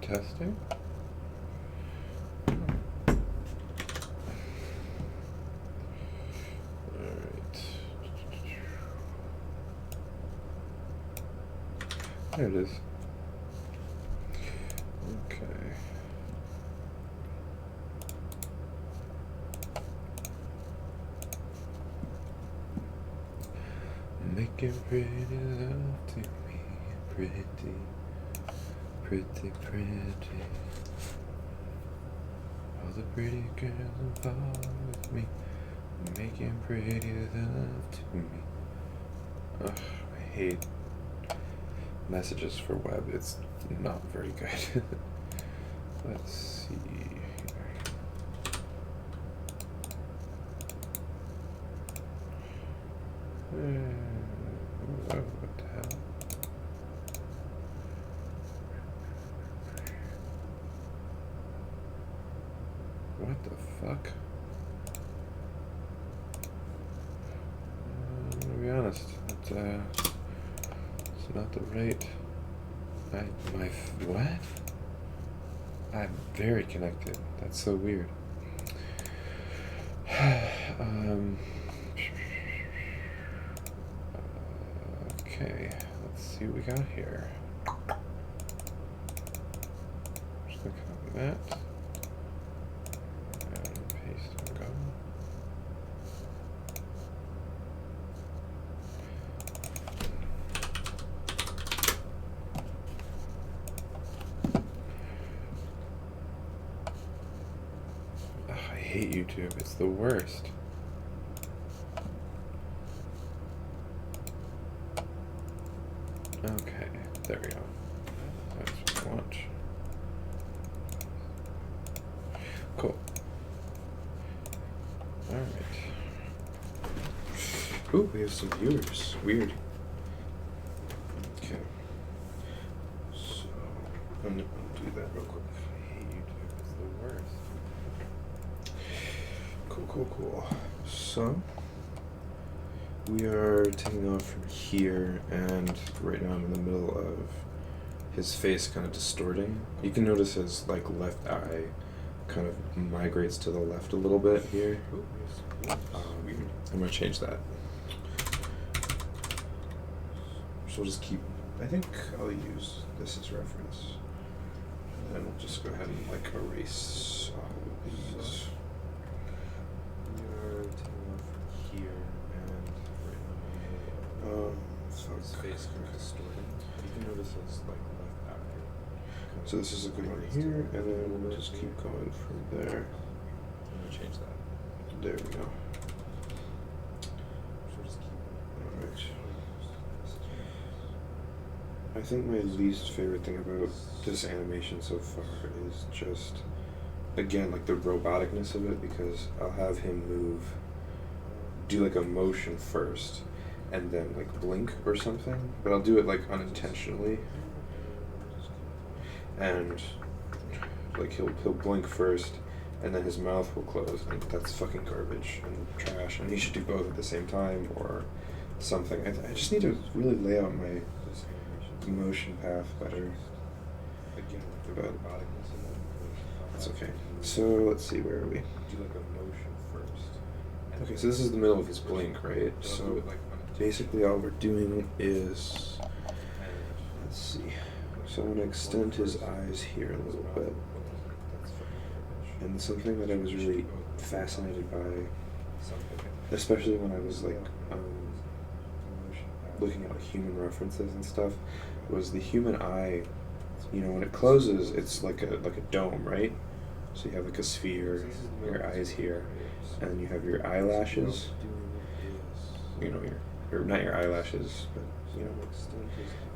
Testing. Alright. There it is. Okay. Making pretty love to me, pretty, pretty, pretty. All the pretty girls involved with me, making pretty love to me. Ugh, I hate messages for web. It's not very good. Let's see here. What the hell? What the fuck? I'm gonna be honest. It's not the right. What? I'm very connected. That's so weird. Okay, let's see what we got here. Just gonna copy that. And paste and go. Ugh, I hate YouTube. It's the worst. Okay, there we go. That's what I want. Cool. Alright. Ooh, we have some viewers. Weird. Okay. So, I'm gonna do that real quick. I hate YouTube. It's the worst. Cool. So, we are taking off from here, and right now I'm in the middle of his face kind of distorting. You can notice his left eye kind of migrates to the left a little bit here. I'm gonna change that. So we'll just keep, I think I'll use this as reference. And then we'll just go ahead and erase all of these. We are taking off from here, and right now his face kind of distorted. You can notice his left eye. So this is a good one here, and then we'll just keep going from there. I'm gonna change that. There we go. Alright. I think my least favorite thing about this animation so far is just, again, the roboticness of it, because I'll have him do a motion first, and then blink or something, but I'll do it unintentionally, and he'll blink first, and then his mouth will close, and that's fucking garbage and trash, and he should do both at the same time or something. I just need to really lay out my motion path better. But that's okay. So let's see, where are we? Okay, so this is the middle of his blink, right? So basically all we're doing is, let's see. So I'm going to extend his eyes here a little bit. And something that I was really fascinated by, especially when I was looking at human references and stuff, was the human eye. When it closes, it's like a dome, right? So you have a sphere, your eyes here, and you have your eyelashes. Or not your eyelashes, but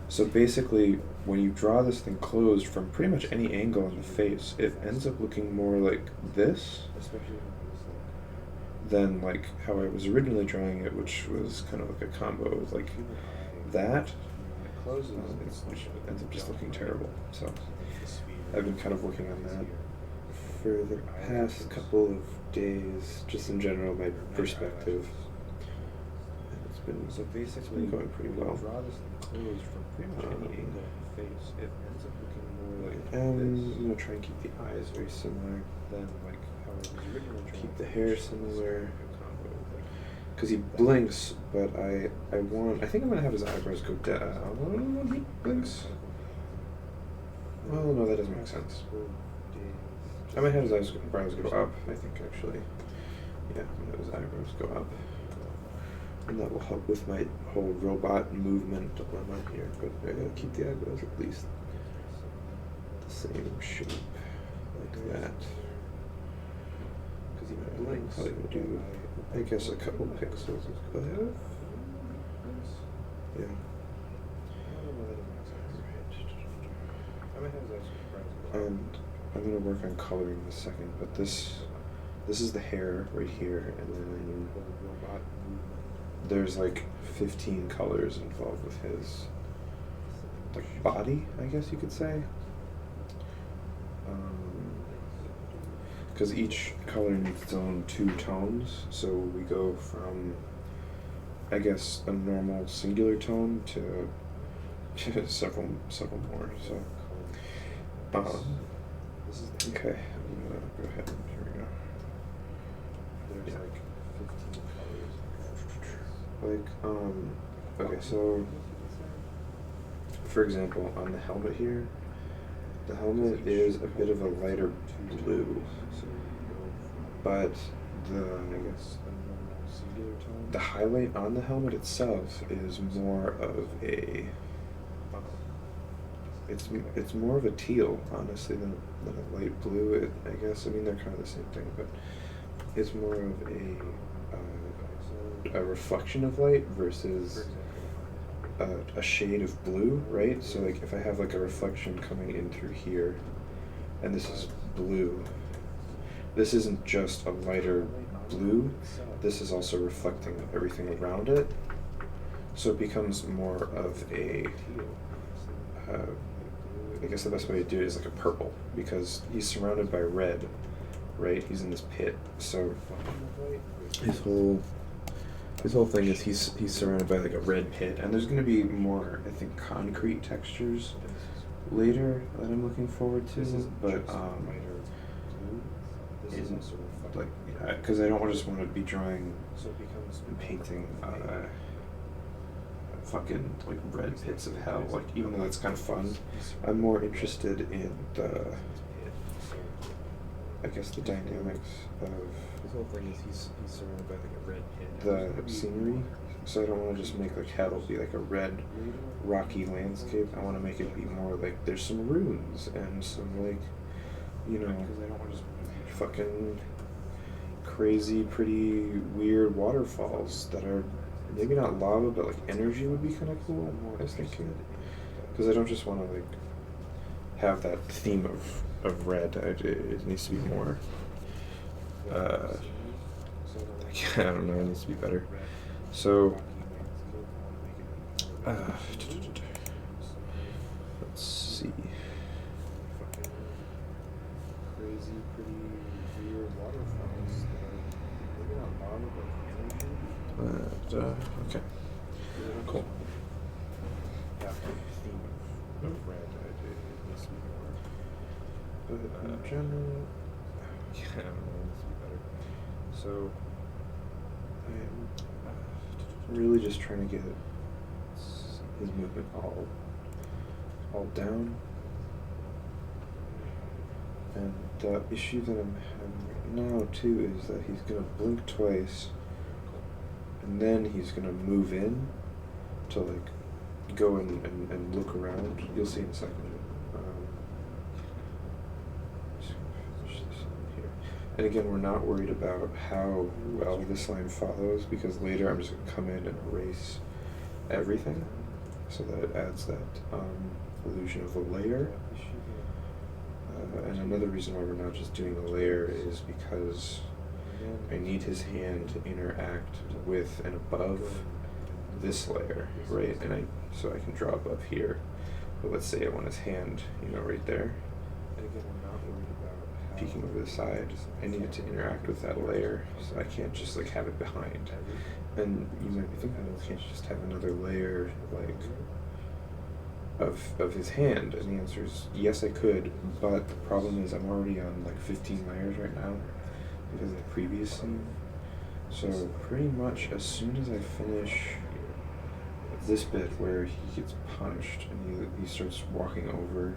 So basically, when you draw this thing closed from pretty much any angle on the face, it ends up looking more like this than how I was originally drawing it, which was kind of a combo of that. Which ends up just looking terrible. So I've been kind of working on that for the past couple of days, just in general, my perspective. It's been going pretty well. Draw this closed from pretty much any angle on the face. It ends up looking I'm gonna try and keep the eyes very similar. Then like how it was originally drawn. Keep the hair similar. Because he blinks, but I think I'm gonna have his eyebrows go down. He blinks. Well, no, that doesn't make sense. I might have his eyebrows go up, I think, actually. Yeah, I'm gonna have his eyebrows go up. And that will help with my whole robot movement dilemma here, but I gotta keep the eyebrows at least the same shape, like that. Because he blinks, probably gonna do, I guess, a couple pixels above. Yeah. And I'm gonna work on coloring in a second, but this is the hair right here, and then there's like 15 colors involved with his like body, I guess you could say. Because each color needs its own 2 tones, so we go from, I guess, a normal singular tone to several more. So, okay, I'm gonna go ahead and here we go. There's like 15 colors. Okay, so for example, on the helmet here, the helmet is a bit of a lighter blue, but the highlight on the helmet itself is more of a it's more of a teal, honestly, than a light blue. I guess, I mean, they're kind of the same thing, but it's more of a reflection of light versus a shade of blue, right? So like if I have like a reflection coming in through here, and this is blue, this isn't just a lighter blue, this is also reflecting everything around it, so it becomes more of a I guess the best way to do it is like a purple, because he's surrounded by red, right? He's in this pit, so his whole thing is he's surrounded by like a red pit, and there's going to be more, I think, concrete textures later that I'm looking forward to, but isn't like, because I don't just want to be drawing and painting fucking like red pits of hell, like, even though that's kind of fun. I'm more interested in the, I guess, the dynamics of his whole thing is he's surrounded by like a red pit, the scenery. So I don't want to just make like hell be like a red rocky landscape. I want to make it be more like there's some ruins and some like, you know, fucking crazy pretty weird waterfalls that are maybe not lava, but like energy would be kind of cool, I was thinking. Because I don't just want to like have that theme of red. It needs to be more, I don't know, it needs to be better. So, let's see. Crazy, pretty weird waterfalls that are maybe not lava, but energy. Okay. Cool. Yeah, theme of red. It needs to be more. But in general, yeah, I don't know, it needs to be better. So, I'm really just trying to get his movement all down. And the issue that I'm having right now too is that he's gonna blink twice, and then he's gonna move in to like go and look around. You'll see in a second. Just finish this line here. And again, we're not worried about how well this line follows, because later I'm just gonna come in and erase everything, so that it adds that illusion of a layer. And another reason why we're not just doing a layer is because I need his hand to interact with and above this layer, right? And so I can draw above here. But let's say I want his hand, you know, right there. And again, I'm not worried about peeking over the side. I need it to interact with that layer, so I can't just like have it behind. And you might be thinking, well, can't you just have another layer like of his hand? And the answer is yes, I could, but the problem is I'm already on like 15 layers right now because of the previous scene. So pretty much as soon as I finish this bit where he gets punched and he starts walking over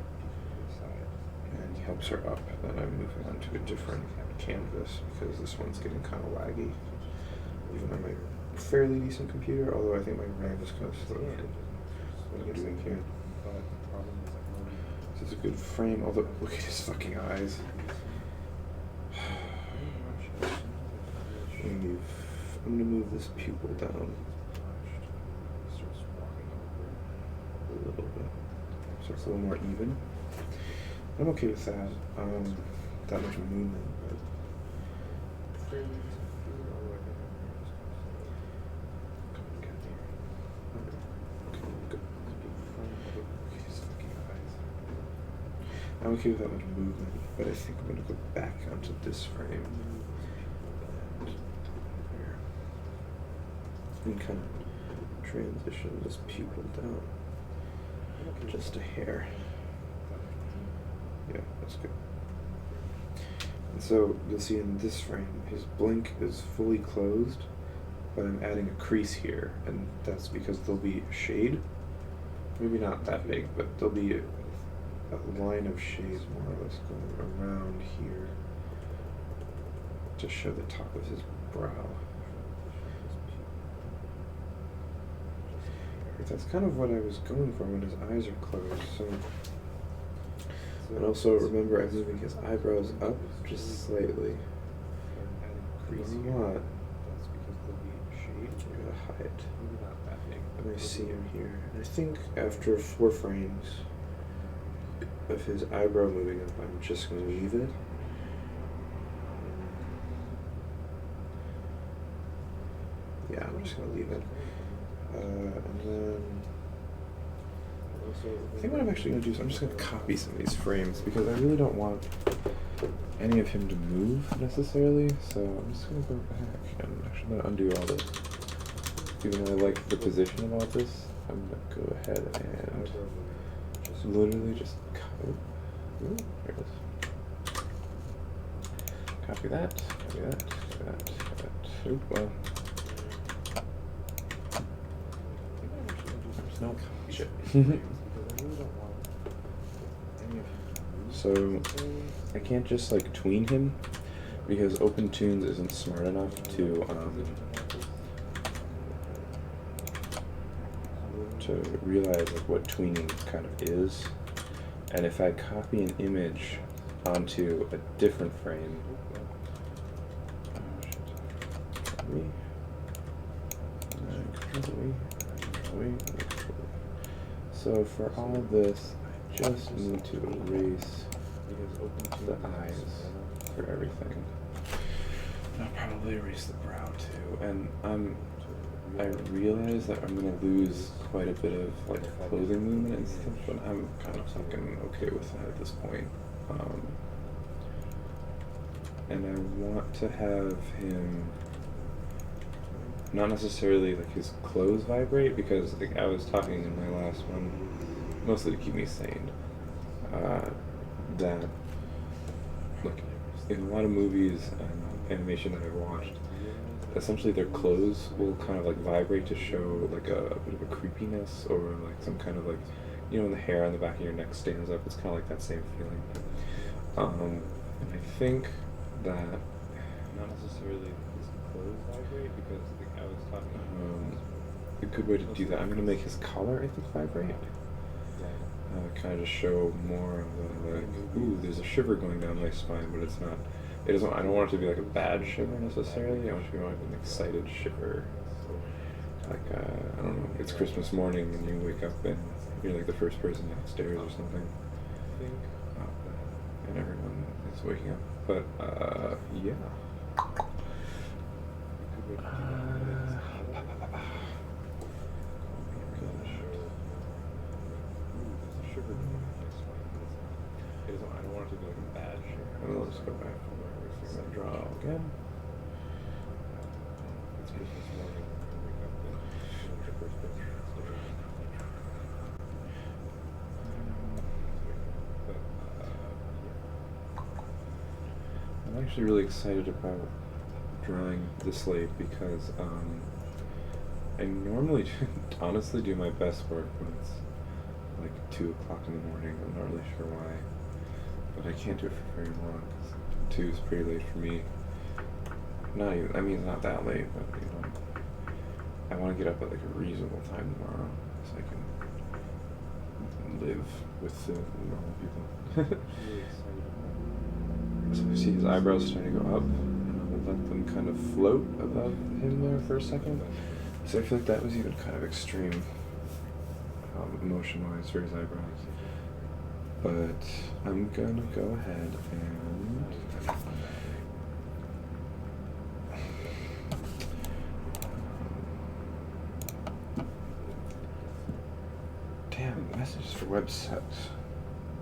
and he helps her up, then I'm moving on to a different canvas because this one's getting kind of laggy. Even on my fairly decent computer, although I think my RAM is kind of slow. What am I doing here? This is a good frame, although look at his fucking eyes. I'm gonna move this pupil down a little bit so it's a little more even. I'm okay with that. That much movement, but I'm okay with that much movement, but I think I'm going to go back onto this frame and kind of transition this pupil down just a hair. Yeah, that's good. And so you'll see in this frame, his blink is fully closed, but I'm adding a crease here, and that's because there'll be a shade. Maybe not that big, but there'll be a line of shades more or less going around here to show the top of his brow. That's kind of what I was going for when his eyes are closed. So, but also remember, I'm moving his eyebrows up just slightly. Not a lot. I'm gonna hide. And I see him here. And I think after 4 frames of his eyebrow moving up, I'm just going to leave it. Yeah, I'm just going to leave it. And then I think what I'm actually going to do is I'm just going to copy some of these frames because I really don't want any of him to move necessarily. So I'm just going to go back and actually going to undo all this. Even though I like the position of all this, I'm going to go ahead and literally just copy. Ooh, there it is. Copy that, copy that, copy that, copy that. Oop, well. Nope. Shit. So I can't just like tween him because OpenTunes isn't smart enough to realize like what tweening kind of is. And if I copy an image onto a different frame, so for all of this, I just need to erase the eyes for everything. And I'll probably erase the brow too. And I realize that I'm going to lose quite a bit of like clothing movement and stuff, but I'm kind of fucking okay with that at this point. And I want to have him not necessarily like his clothes vibrate because like I was talking in my last one, mostly to keep me sane, that like in a lot of movies and animation that I've watched, essentially their clothes will kind of like vibrate to show like a bit of a creepiness or like some kind of like, you know, when the hair on the back of your neck stands up, it's kind of like that same feeling. And I think that not necessarily his clothes vibrate because like I was talking. A good way to do that, I'm going to make his collar, I think, vibrate. Kind of just show more of the like, ooh, there's a shiver going down my spine, but it's not. It doesn't. I don't want it to be like a bad shiver necessarily. I want it to be more like an excited shiver. Like I don't know. It's Christmas morning and you wake up and you're like the first person downstairs or something, and everyone is waking up. But yeah. I don't want it to be like a bad shiver. Let's go back over everything and draw again. It's Christmas morning. I wake up and the first picture. actually really excited about drawing the slate because I normally honestly do my best work when it's like 2 o'clock in the morning. I'm not really sure why, but I can't do it for very long because 2 is pretty late for me. Not even, I mean, it's not that late, but you know, I want to get up at like a reasonable time tomorrow so I can live with the normal people. So I see his eyebrows starting to go up, and I'll let them kind of float above him there for a second. So I feel like that was even kind of extreme, emotion-wise for his eyebrows. But I'm gonna go ahead and damn, messages for websites.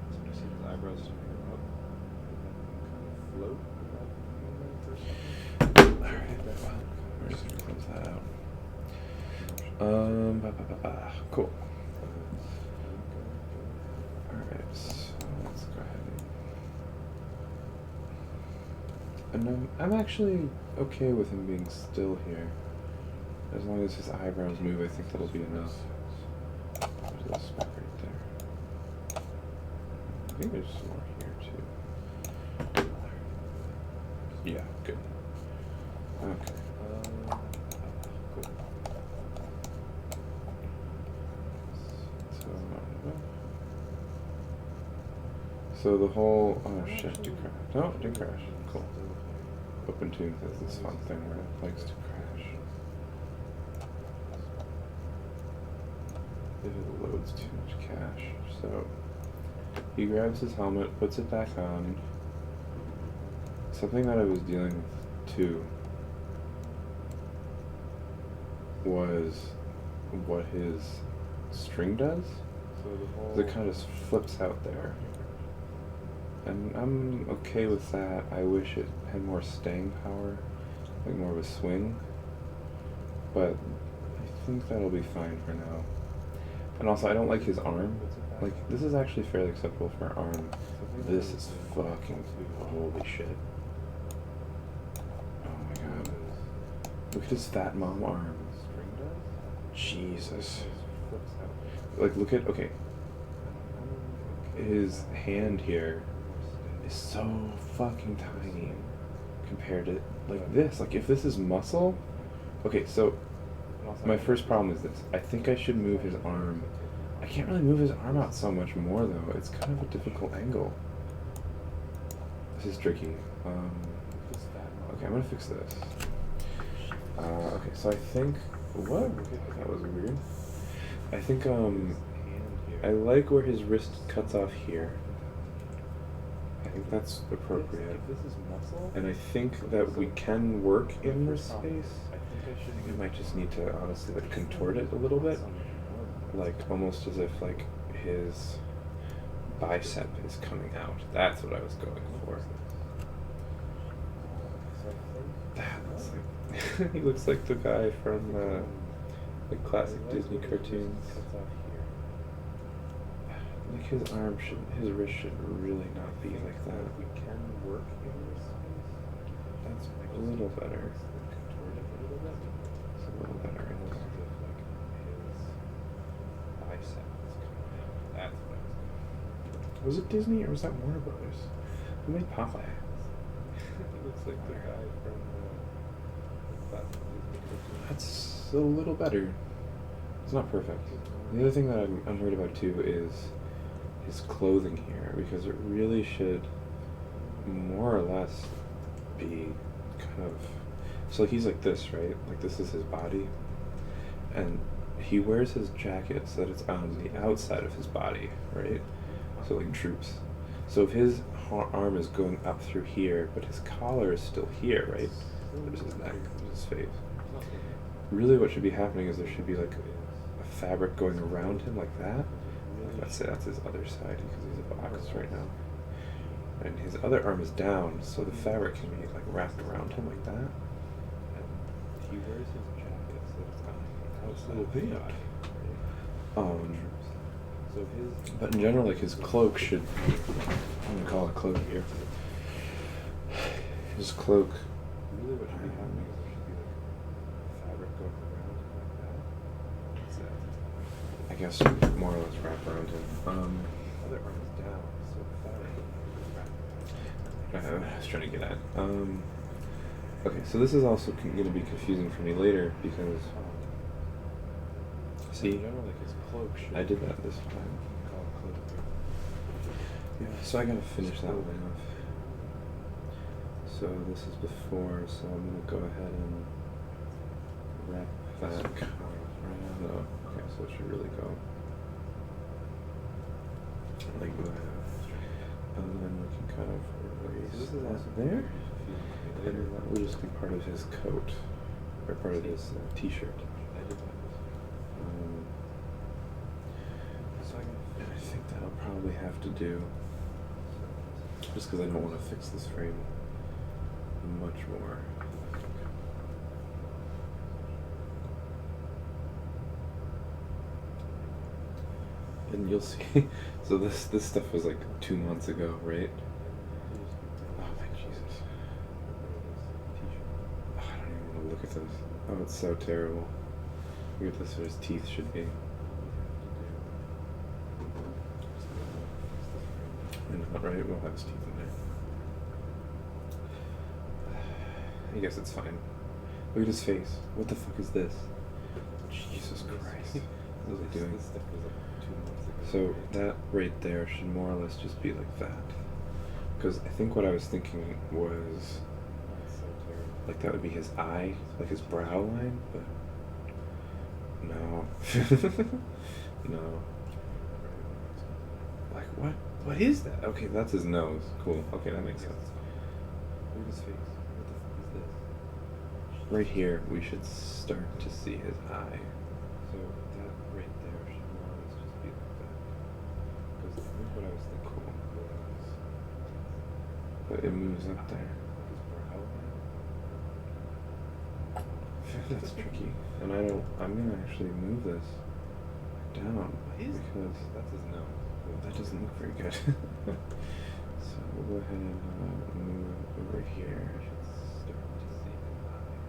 So I see his eyebrows starting to go up, and let them kind of float above him there for a second. Alright, well, we're just gonna close that out. Cool. Alright, so let's go ahead and I'm actually okay with him being still here. As long as his eyebrows move, I think that'll be enough. There's a little speck right there. I think there's some more here too. Yeah, good. Okay. Cool. So the whole, oh shit, did crash. No, it didn't crash. Cool. OpenTune has this fun thing where it likes to crash if it loads too much cache. So he grabs his helmet, puts it back on. Something that I was dealing with too was what his string does. So it kind of just flips out there. And I'm okay with that. I wish it had more staying power, like more of a swing. But I think that'll be fine for now. And also, I don't like his arm. Like, this is actually fairly acceptable for an arm. This is fucking holy shit. Oh my god. Look at his fat mom arm. Jesus. Like, look at, okay. His hand here is so fucking tiny compared to like this. Like if this is muscle, okay, so my first problem is this. I think I should move his arm. I can't really move his arm out so much more though. It's kind of a difficult angle. This is tricky. Okay, I'm gonna fix this. Okay, so I think what? That was weird. I think I like where his wrist cuts off here. I think that's appropriate. And I think that we can work in this space. I think I might just need to honestly like contort it a little bit. Like almost as if like his bicep is coming out. That's what I was going for. That looks like he looks like the guy from the classic Disney cartoons. Like his arm should, his wrist should really not be like that. We can work in this space. That's a little better. It's a little better. Almost as if like his bicep is coming out. That's what was it Disney or was that Warner Brothers? Who made Popeye? It looks like the guy from the classic Disney cartoons. That's a little better. It's not perfect. The other thing that I'm worried about too is his clothing here, because it really should more or less be kind of, so he's like this, right? Like this is his body, and he wears his jacket so that it's on the outside of his body, right? So like droops. So if his arm is going up through here, but his collar is still here, right? There's his neck, there's his face. Really what should be happening is there should be like a fabric going around him like that. Let's say that's his other side because he's a box right now. And his other arm is down, so the fabric can be like wrapped around him like that. And he wears his jacket so it's on the outside of his body. But in general, like his cloak should, I'm gonna call it cloak here. His cloak. Really, what should be happening is there should be like fabric going around like that. What's that? I guess more or less wrap around him. Other arm's down, so fabric. I was trying to get at. Okay, so this is also going to be confusing for me later because. See, in general, like his cloak should. I did that this time. Call it cloak. Yeah, so I gotta finish that one off. So this is before, so I'm gonna go ahead and wrap that right on. No, okay, so it should really go like that. And then we can kind of erase that there. And then that will just be part of his coat, or part of his t-shirt. And I think that'll probably have to do, just because I don't want to fix this frame much more. And you'll see, so this stuff was like 2 months ago, right? Oh my Jesus. Oh, I don't even want to look at this. Oh, it's so terrible. Look at this, where his teeth should be. Right, we'll have his teeth in there. I guess it's fine. Look at his face. What the fuck is this? Jesus Christ. What is he doing? This stuff was like 2 months ago. So that right there should more or less just be like that. Because I think what I was thinking was like that would be his eye, like his brow line, but no. No. Like what? What is that? Okay, that's his nose. Cool. Okay, that makes sense. Look at his face. What the fuck is this? Right here, we should start to see his eye. So that right there should more or less just be like that. Because I think what I was thinking was. But it moves up there. His brow line. That's tricky. And I'm gonna actually move this down because that's his nose. that doesn't look very good. So we'll go ahead and move it over here. I should start to see his eye.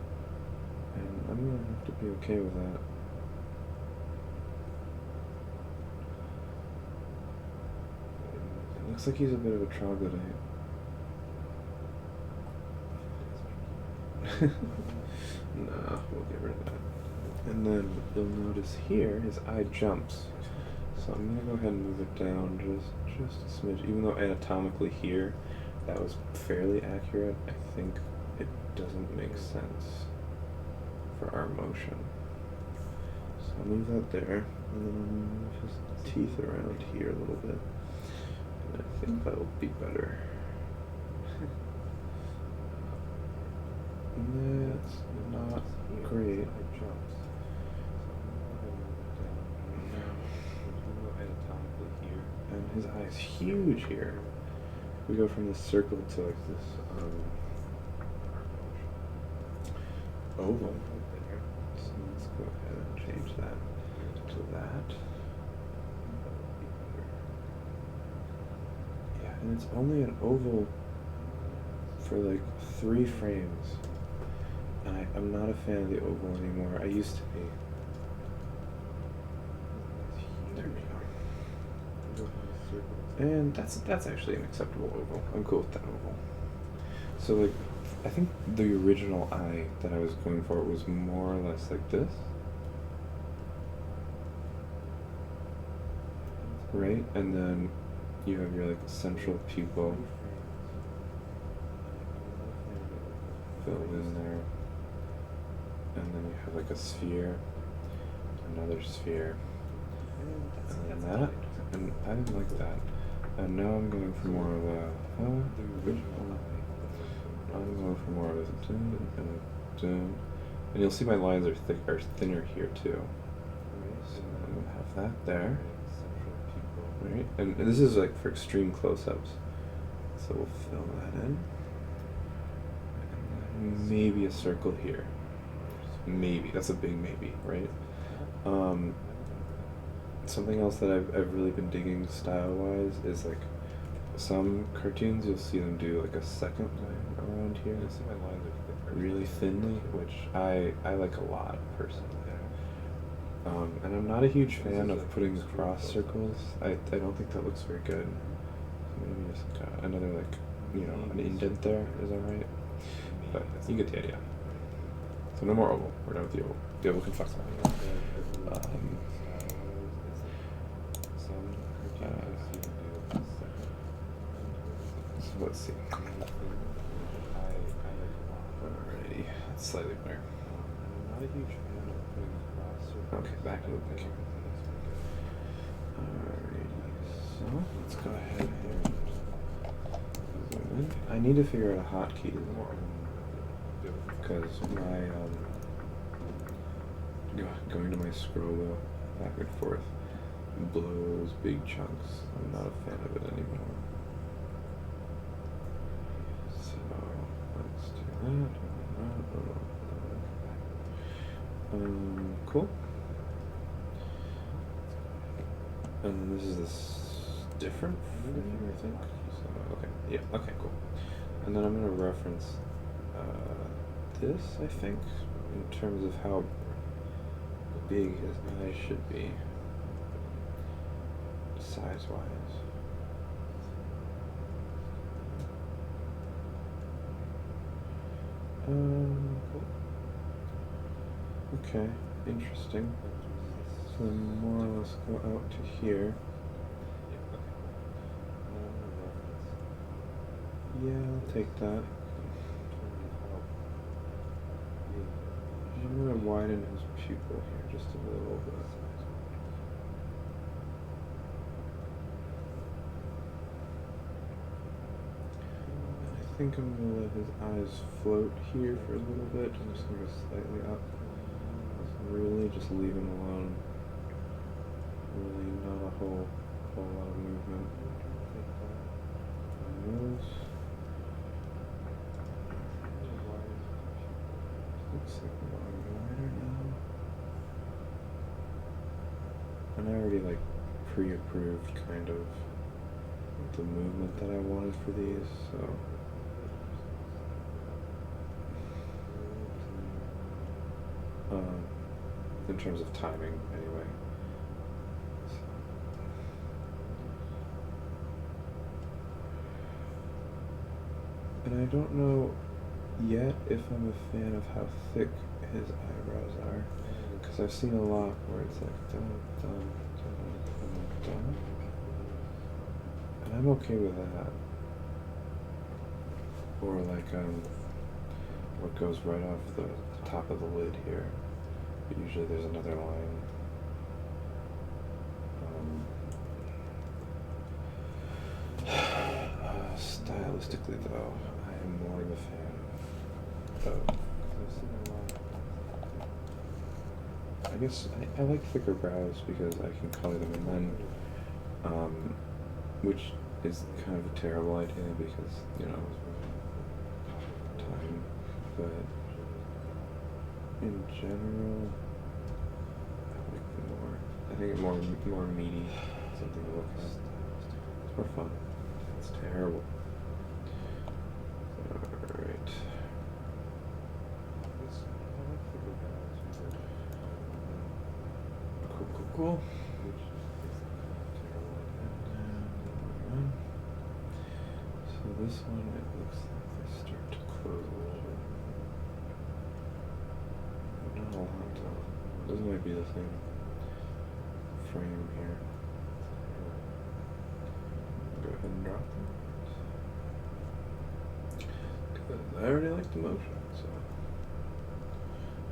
And I'm gonna have to be okay with that. It looks like he's a bit of a troglodyte. Nah, we'll get rid of that. And then you'll notice here his eye jumps. So I'm gonna go ahead and move it down just a smidge. Even though anatomically here that was fairly accurate, I think it doesn't make sense for our motion. So I'll move that there, and then I'll move his teeth around here a little bit. And I think that'll be better. That's not great. And his eye is huge here. We go from this circle to like this oval. So let's go ahead and change that to that. Yeah, and it's only an oval for like 3 frames. And I'm not a fan of the oval anymore. I used to be. There we go. And that's actually an acceptable oval. I'm cool with that oval. So like, I think the original eye that I was going for was more or less like this. Right? And then you have your like central pupil filled in there. And then you have like a sphere, another sphere, and then that, and I didn't like that. And now I'm going for more of a, I'm going for more of a dun, and a dun. And you'll see my lines are thinner here too. So I'm going to have that there. Right? And this is like for extreme close-ups. So we'll fill that in. And maybe a circle here. Maybe. That's a big maybe, right? Something else that I've really been digging style-wise is like some cartoons you'll see them do like a second line around around here I see my lines are thicker. really thinly, which I like a lot personally. And I'm not a huge fan of putting cross circles. I don't think that looks very good. Maybe just another an indent there is alright. But you get the idea. So no more oval. We're done with the oval. The oval can fuck off. So let's see. Alrighty, that's slightly better. I'm not a huge fan of putting cross circles. Okay, back to the picture. Alrighty, so let's go ahead and zoom in. I need to figure out a hotkey more. Because my going to my scroll wheel back and forth blows big chunks. I'm not a fan of it anymore. So let's do that. Cool. And this is different from here, I think. So okay, yeah, okay, cool. And then I'm gonna reference this, I think, in terms of how big his eyes should be, size-wise. Okay, interesting. So more or less go out to here. Yeah, I'll take that. I'm going to widen his pupil here just a little bit. I think I'm going to let his eyes float here for a little bit. I'm just going to go slightly up. Really just leave him alone. Really not a whole lot of movement. Nose. Looks like a lot wider now. And I already pre-approved kind of the movement that I wanted for these, so. In terms of timing, anyway. So. And I don't know yet if I'm a fan of how thick his eyebrows are, because I've seen a lot where it's like dun dun dun dun dun, and I'm okay with that. Or what goes right off the top of the lid here. But usually there's another line. Stylistically, though, I am more of a fan of. I guess I like thicker brows because I can color them, and then, which is kind of a terrible idea because time, but. In general, I think more meaty, something to look at. It's more fun. It's terrible. Alright. Cool. So this one, it looks like they start to close a little bit. Not a lot. This might be the same frame here. Go ahead and drop it. Good. I already like the motion, so.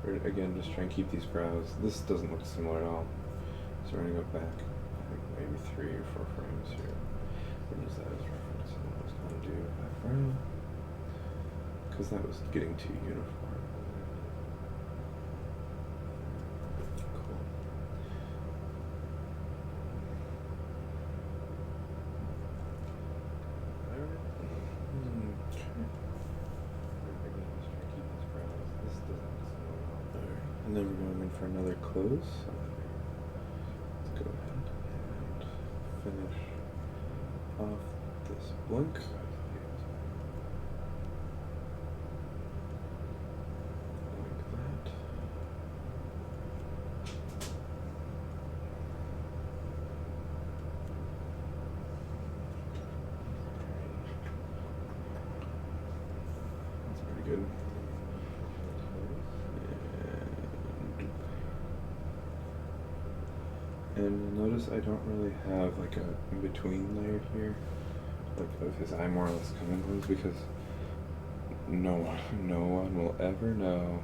We're, again, just trying to keep these brows. This doesn't look similar at all. So we're going to go back, I think maybe 3 or 4 frames here. We'll use that as reference. And I was going to do background, because that was getting too uniform. And then we're going in for another close. So let's go ahead and finish off this blink. And notice I don't really have like a in-between layer here, like of his eye more or less coming loose, because no one will ever know,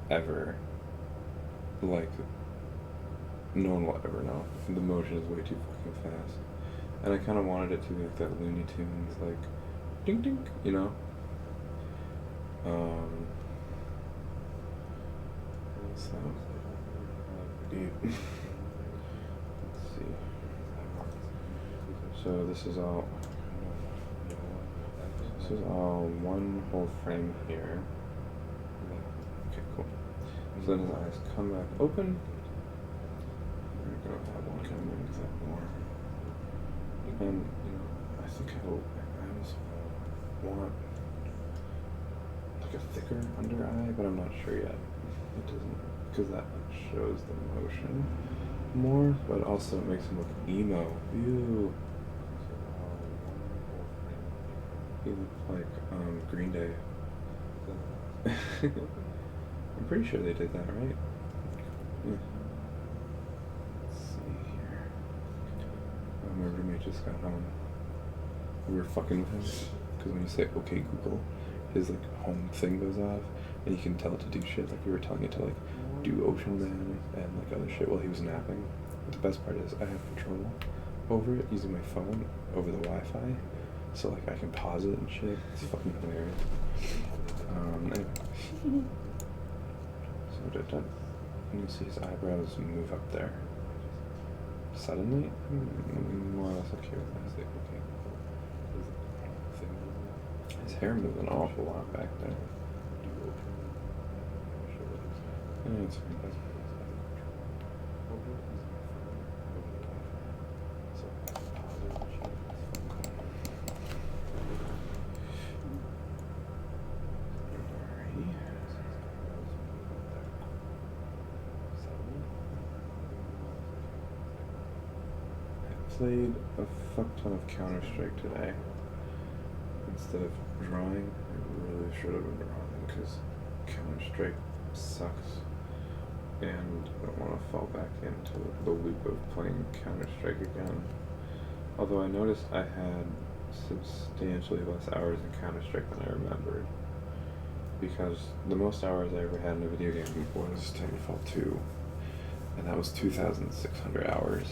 ever, like, no one will ever know. The motion is way too fucking fast. And I kind of wanted it to be like that Looney Tunes, like, ding ding, you know? So, let's see. So this is all one whole frame here. Okay, cool. So then his eyes come back open. We're gonna have one kind of mimic that more. And I think I also want like a thicker under eye, but I'm not sure yet. It doesn't, because that shows the motion more, but also it makes him look emo. Ew. He looked like Green Day. I'm pretty sure they did that, right? Yeah. Let's see here. My roommate just got home. We were fucking with him, because when you say "Okay Google," his like home thing goes off, and you can tell it to do shit. Like we were telling it to like do Ocean Man and like other shit while he was napping. But the best part is I have control over it using my phone over the Wi-Fi, so like I can pause it and shit. It's fucking hilarious. Anyway. So you see his eyebrows move up there. Suddenly, more or less okay with that. His hair moved an awful lot back there. Yeah, it's fine. Played a fuck ton of Counter-Strike today. Instead of drawing, I really should have been drawing, because Counter-Strike sucks. And I don't want to fall back into the loop of playing Counter-Strike again. Although I noticed I had substantially less hours in Counter-Strike than I remembered. Because the most hours I ever had in a video game was Titanfall 2. And that was 2,600 hours.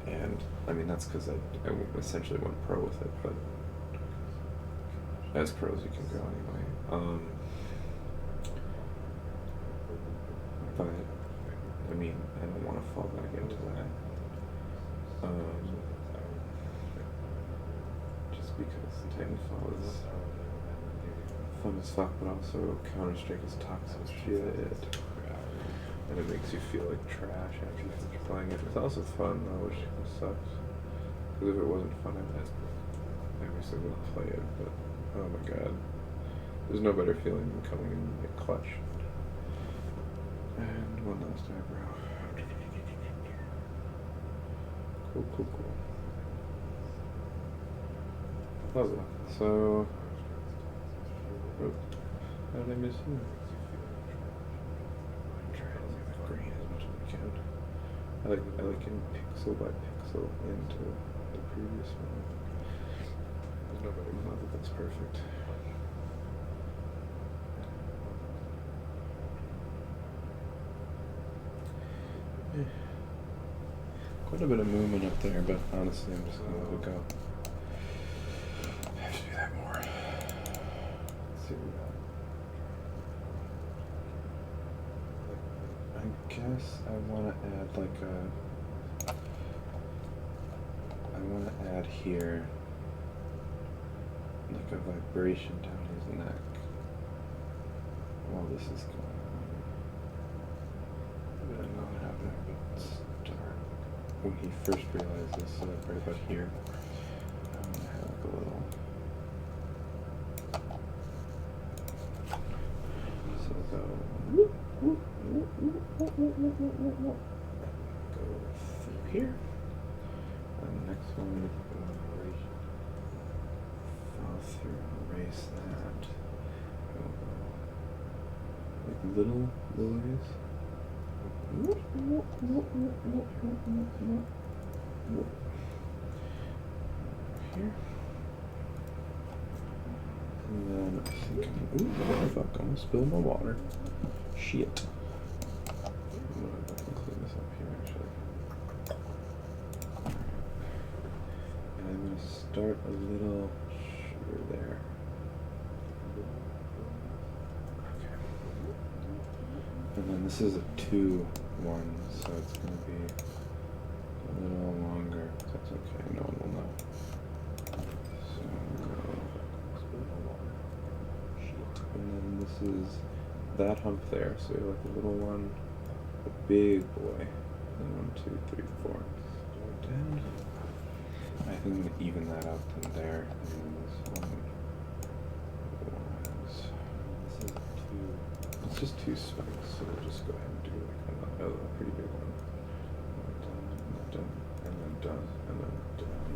And I mean, that's because I essentially went pro with it, but as pro as you can go anyway. But I mean, I don't want to fall back into that. Just because Titanfall is fun as fuck, but also Counter-Strike is toxic as shit. And it makes you feel like trash after you finish playing it. It's also fun though, which sucks. Because if it wasn't fun, I obviously wouldn't play it, but oh my god. There's no better feeling than coming in like clutch. And one last eyebrow. Cool. Lovely. So, how did I miss you? Green as much as I can. I like in pixel by pixel into the previous one. There's nobody more that that's perfect. Quite a bit of movement up there, but honestly I'm just gonna let it go. I have to do that more. Let's see what we got. I guess I want to add like I want to add here like a vibration down his neck while this is going on. I don't know how that would start. When he first realizes right about here, I'm going to have like a little. So go through here, and the next one follow through, erase that. Like little ways, Here. And then I think ooh, fuck, I'm gonna spill my water. Shit. I'm gonna fucking clean this up here actually. And I'm gonna start a little sugar there. Okay. And then this is a 2-1, so it's gonna be a little longer. That's okay, no one will know. So and then this is that hump there, so you have like a little one, a big boy, and 1, 2, 3, 4. Down. I think I'm gonna even that out in there, and then this one was, this is 2. It's just 2 spikes, so we'll just go ahead and do like a pretty big one. Done, and then done, and then done.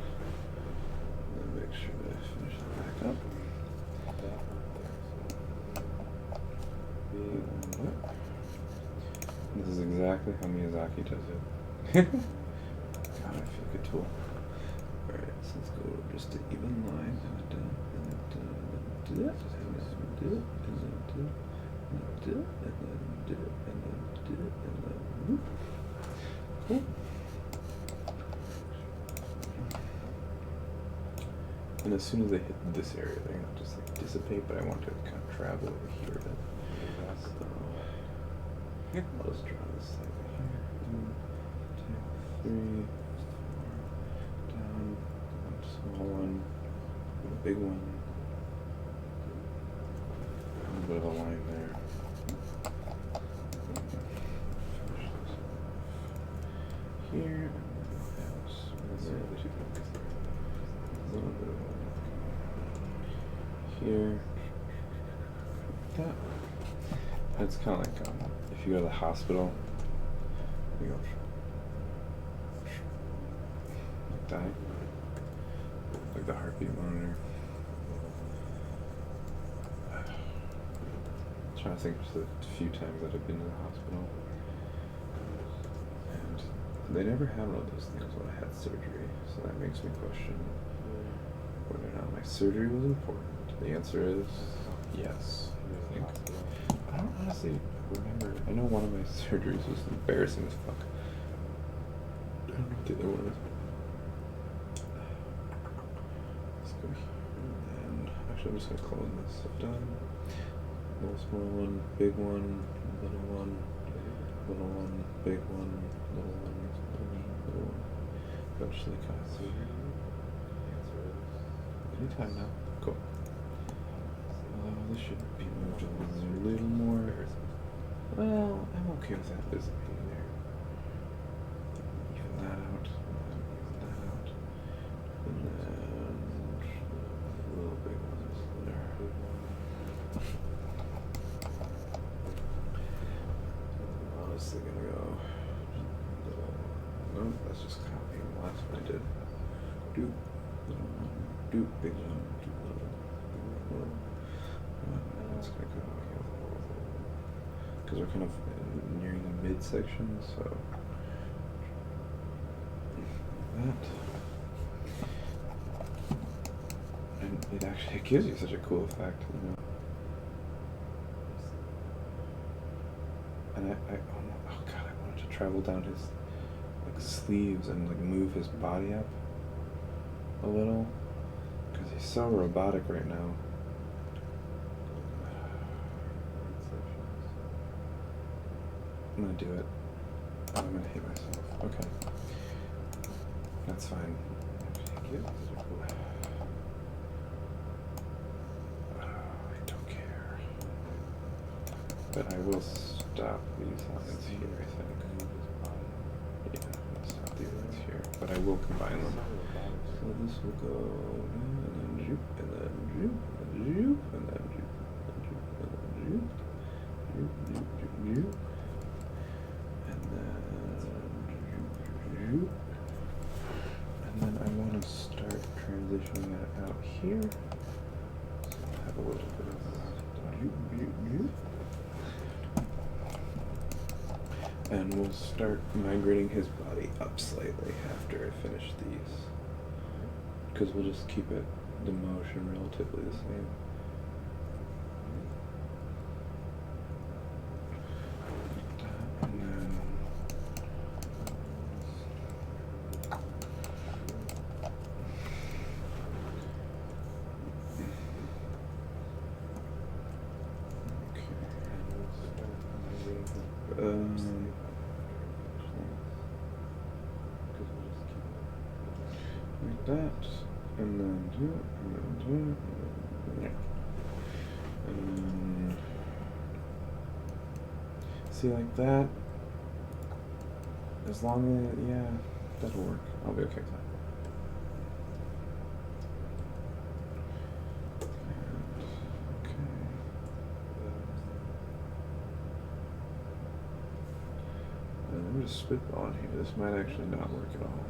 And then make sure that I finish it back up. This is exactly how Miyazaki does it. God, I feel like a tool. Alright, so let's go just to even line, and then done, and then done, and then do it, and then do it, and then do it, and then do it, and then do it, and then do it, and then whoop. Cool. And as soon as they hit this area, they're gonna just like dissipate, but I want to kind of travel over here then. So I'll just draw this slightly here. 1, 2, 3, 4, down, one small one, a big one, a little bit of a line there. Here, and then a little bit of a here. That. It's kind of like if you go to the hospital, you go like that, like the heartbeat monitor. I'm trying to think of the few times that I've been to the hospital, and they never had one of those things when I had surgery, so that makes me question whether or not my surgery was important. The answer is yes. I think. I don't honestly remember. I know one of my surgeries was embarrassing as fuck. I don't know what the other one is. Let's go here. And actually, I'm just going to clone this. I've done little small one, big one, little one, little one, big one, little one, little one. Eventually, kind of see. Anytime now. Cool. This should be moved along a little more. Well, I'm okay with that dissipating there. Even that out, even that out, and then a little big ones there. I'm honestly gonna go. No, that's just copying the last one I did. Do little one, do big one, do little one. It's gonna go here because we're kind of nearing the midsection, so that, and it actually gives you such a cool effect, you know. And oh god, I wanted to travel down his like sleeves and like move his body up a little because he's so robotic right now. I'm gonna do it. Oh, I'm gonna hate myself. Okay. That's fine. I don't care. But I will stop these lines here, I think. Yeah, I'll stop these lines here. But I will combine them. So this will go and then zoop, and then zoop, and then zoop, and then zoop, and then zoop, and then zoop, zoop, zoop, zoop, zoop. And then I want to start transitioning that out here. So I'll have a little bit of and then we'll start migrating his body up slightly after I finish these. Because we'll just keep it, the motion relatively the same. And then... like that, and then do it, and then do it, and then, yeah. And then, see, like that, as long as, yeah, that'll work. I'll be okay with that. I'm just spitballing here. This might actually not work at all.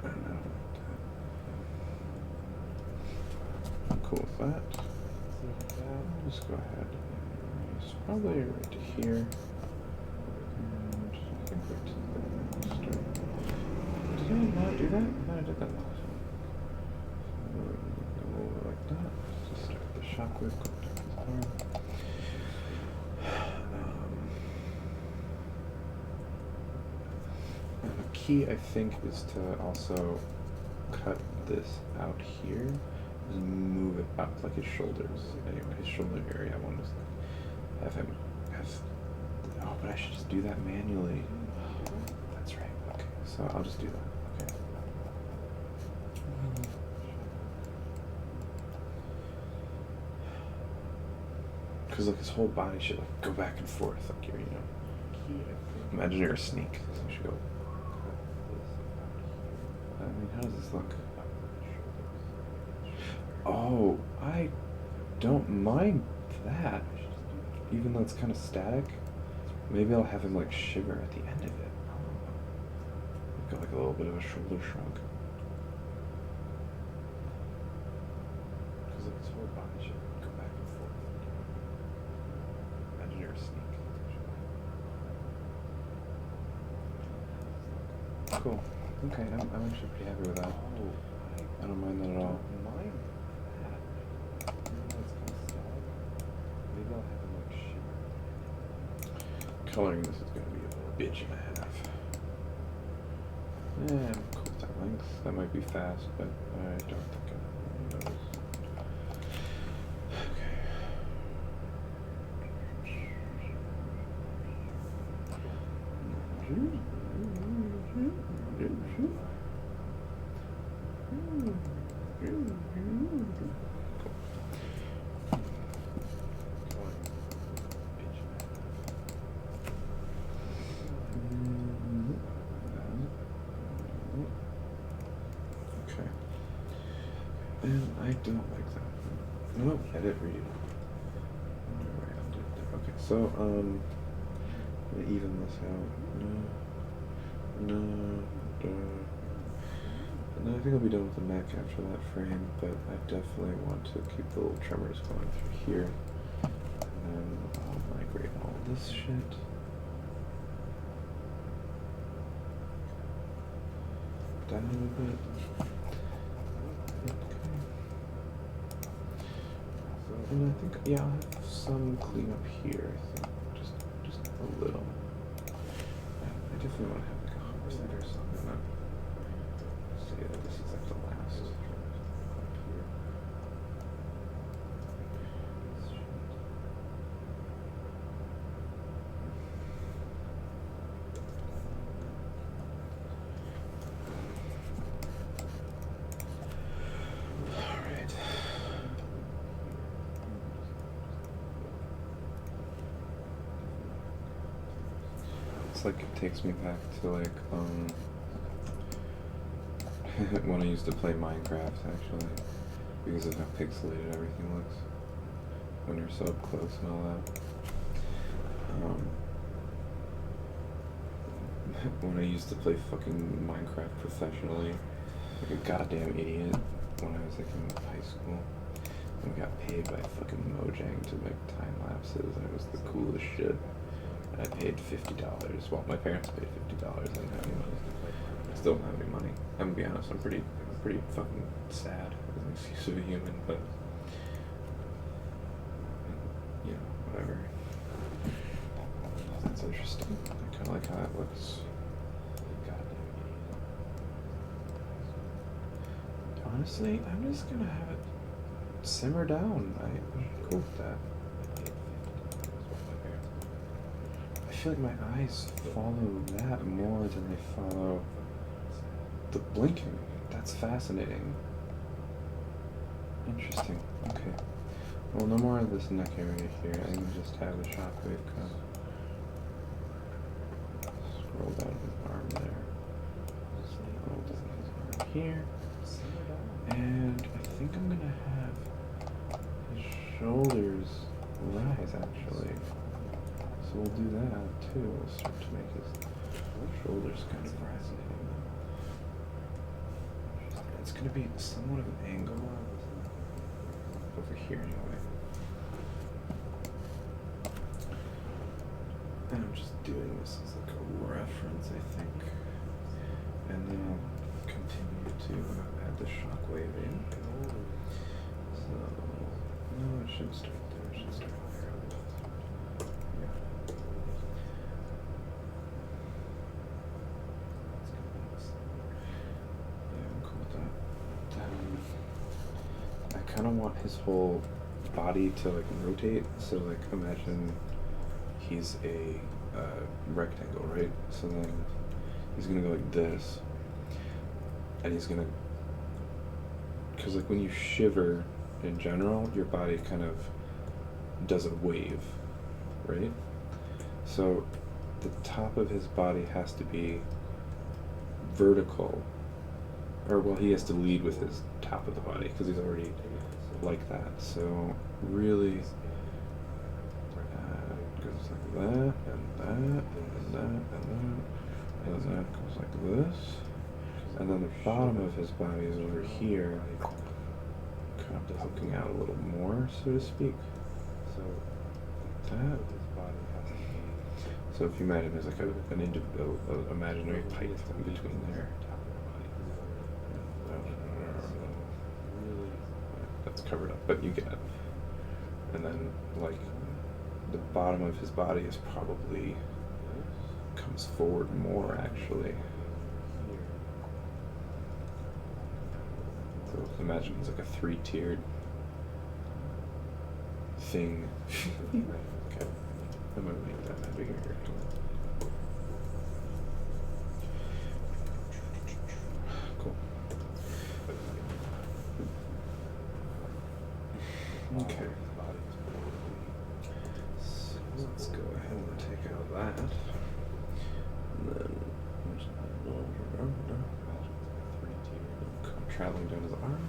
I don't know. I'm cool with that. I'll just go ahead and erase probably right to here. And I think right to the start. Did I not do that? I thought I did that last time. Go over like that. Just start the shockwave, go down his arm. Key, I think, is to also cut this out here and move it up like his shoulders. Anyway, his shoulder area, I want to have him have. Oh, but I should just do that manually. That's right. Okay, so I'll just do that. Okay. Because like his whole body should like go back and forth, like you're, you know. Imagine you're a snake. So you should go. I mean, how does this look? Oh, I don't mind that. Even though it's kind of static. Maybe I'll have him like shiver at the end of it. Got like a little bit of a shoulder shrug. Because like his whole body should go back and forth. Imagine you're a snake. Cool. Okay, I'm actually pretty happy with that. I don't mind that at all. Maybe I'll have him like shiver. Coloring this is gonna be a bitch and a half. Yeah, I'm cool with that length. That might be fast, but I don't think I notice. Okay. Okay. And I don't like that. No, edit read. Okay, so I'm gonna even this out. No, I think I'll be done with the neck after that frame, but I definitely want to keep the little tremors going through here. And then I'll migrate all this shit. Down a bit. Okay. And I think, yeah, I'll have some cleanup here, I think. Just a little. I definitely want to have like a homicide or something. So yeah, this is like the last. Up here. Alright. It's like it takes me back to like when I used to play Minecraft actually, because of how pixelated everything looks when you're so up close and all that. When I used to play fucking Minecraft professionally, like a goddamn idiot, when I was like in high school, and got paid by fucking Mojang to make time lapses, and it was the coolest shit. I paid $50. Well, my parents paid $50. I didn't have any money. I still don't have any money. I'm gonna be honest. I'm pretty fucking sad as an excuse of a human, but you know, whatever. That's interesting. I kind of like how it looks. Honestly, I'm just gonna have it simmer down. I'm cool with that. I feel like my eyes follow that more than they follow the blinking. That's fascinating. Interesting. Okay. Well, no more of this neck area here. I can just have the shockwave come. Scroll down his arm there. Scroll down his arm here. And I think I'm gonna have his shoulders rise actually. So we'll do that too. We'll start to make his shoulders kind of rising. It's gonna be somewhat of an angle over here anyway. And I'm just doing this as like a reference, I think. And then I'll continue to add the shockwave in. So, no, it shouldn't start there. It should start there. Yeah. Yeah, I'm cool with that. I kind of want his whole body to like rotate. So like imagine he's a rectangle, right? So then he's gonna go like this. And he's gonna, because like when you shiver in general, your body kind of does a wave, right? So the top of his body has to be vertical, or well, he has to lead with his top of the body because he's already like that. So really, goes like that, and that, and that, and that, and then that goes like this. And then the bottom of his body is over here, kind of poking out a little more, so to speak. So that. So if you imagine there's like an imaginary pipe in between there. That's covered up, but you get it. And then like the bottom of his body is probably comes forward more actually. So imagine it's like a 3-tiered thing. Okay, I'm gonna make that bigger. Cool. Okay. So let's go ahead and take out that. And then traveling down his arm.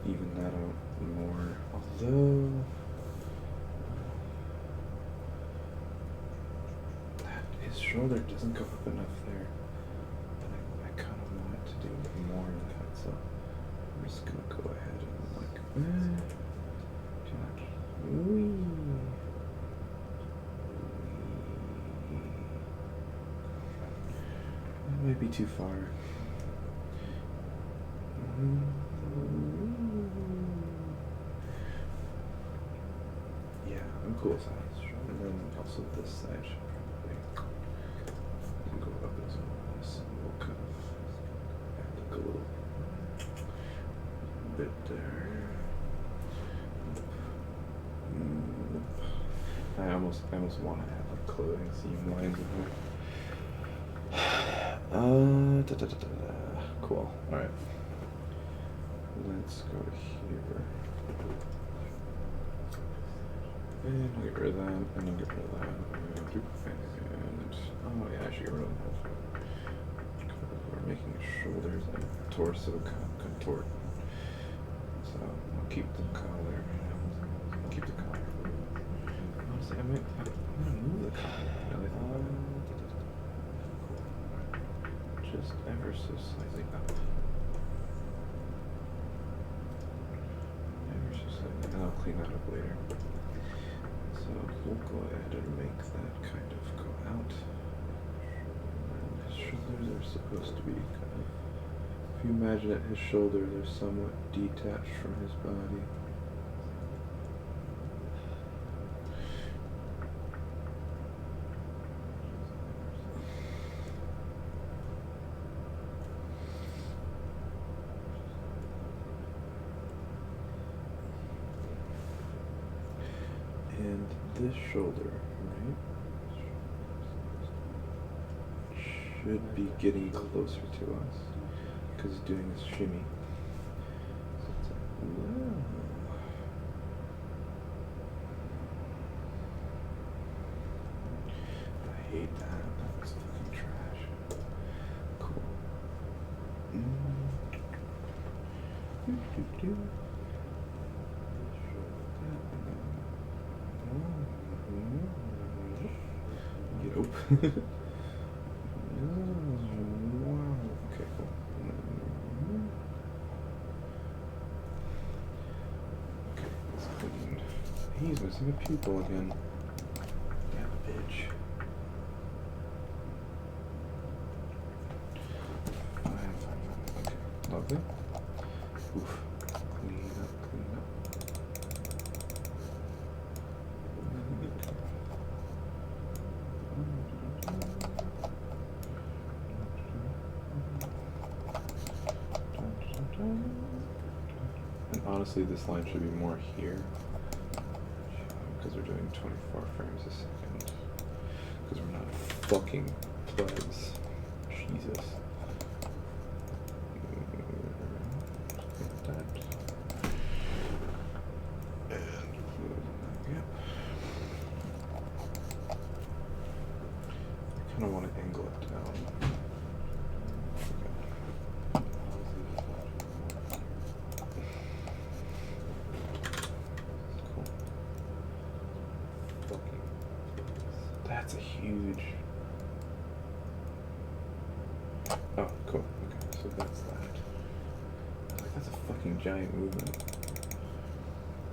Even that out more. Although his shoulder doesn't go up enough there. And I kind of want it to do more of that. So I'm just gonna go ahead and like too much. That might be too far. Yeah, I'm cool with that. And then also this side should probably go up as well. So we'll kind of add like a little bit there. I almost want to add like clothing seam lines in there. Cool. All right. Let's go here. And I'll get rid of that, and I'll get rid of that. And oh yeah, I should get rid of that. We're making his shoulders and torso contort. So I'll keep the collar. Keep the collar. Honestly, I'm gonna move the collar. Just ever so slightly up. And I'll clean that up later. So So we'll go ahead and make that kind of go out. And his shoulders are supposed to be kind of, if you imagine it, his shoulders are somewhat detached from his body. And this shoulder, right, should be getting closer to us because he's doing his shimmy. So it's like, whoa. I hate that. That was fucking trash. Cool. Yep. Wow. Okay, cool. Okay, that's clean. He's missing a pupil again. Damn bitch. Fine. Okay, lovely. Oof. Clean up. And honestly, this line should be more here because we're doing 24 frames a second. Because we're not fucking plebs. Jesus. Get that. And close that gap. I kind of want to angle it down. Cool. Fucking. That's a huge. Oh, cool. Okay, so that's that. Like, that's a fucking giant movement.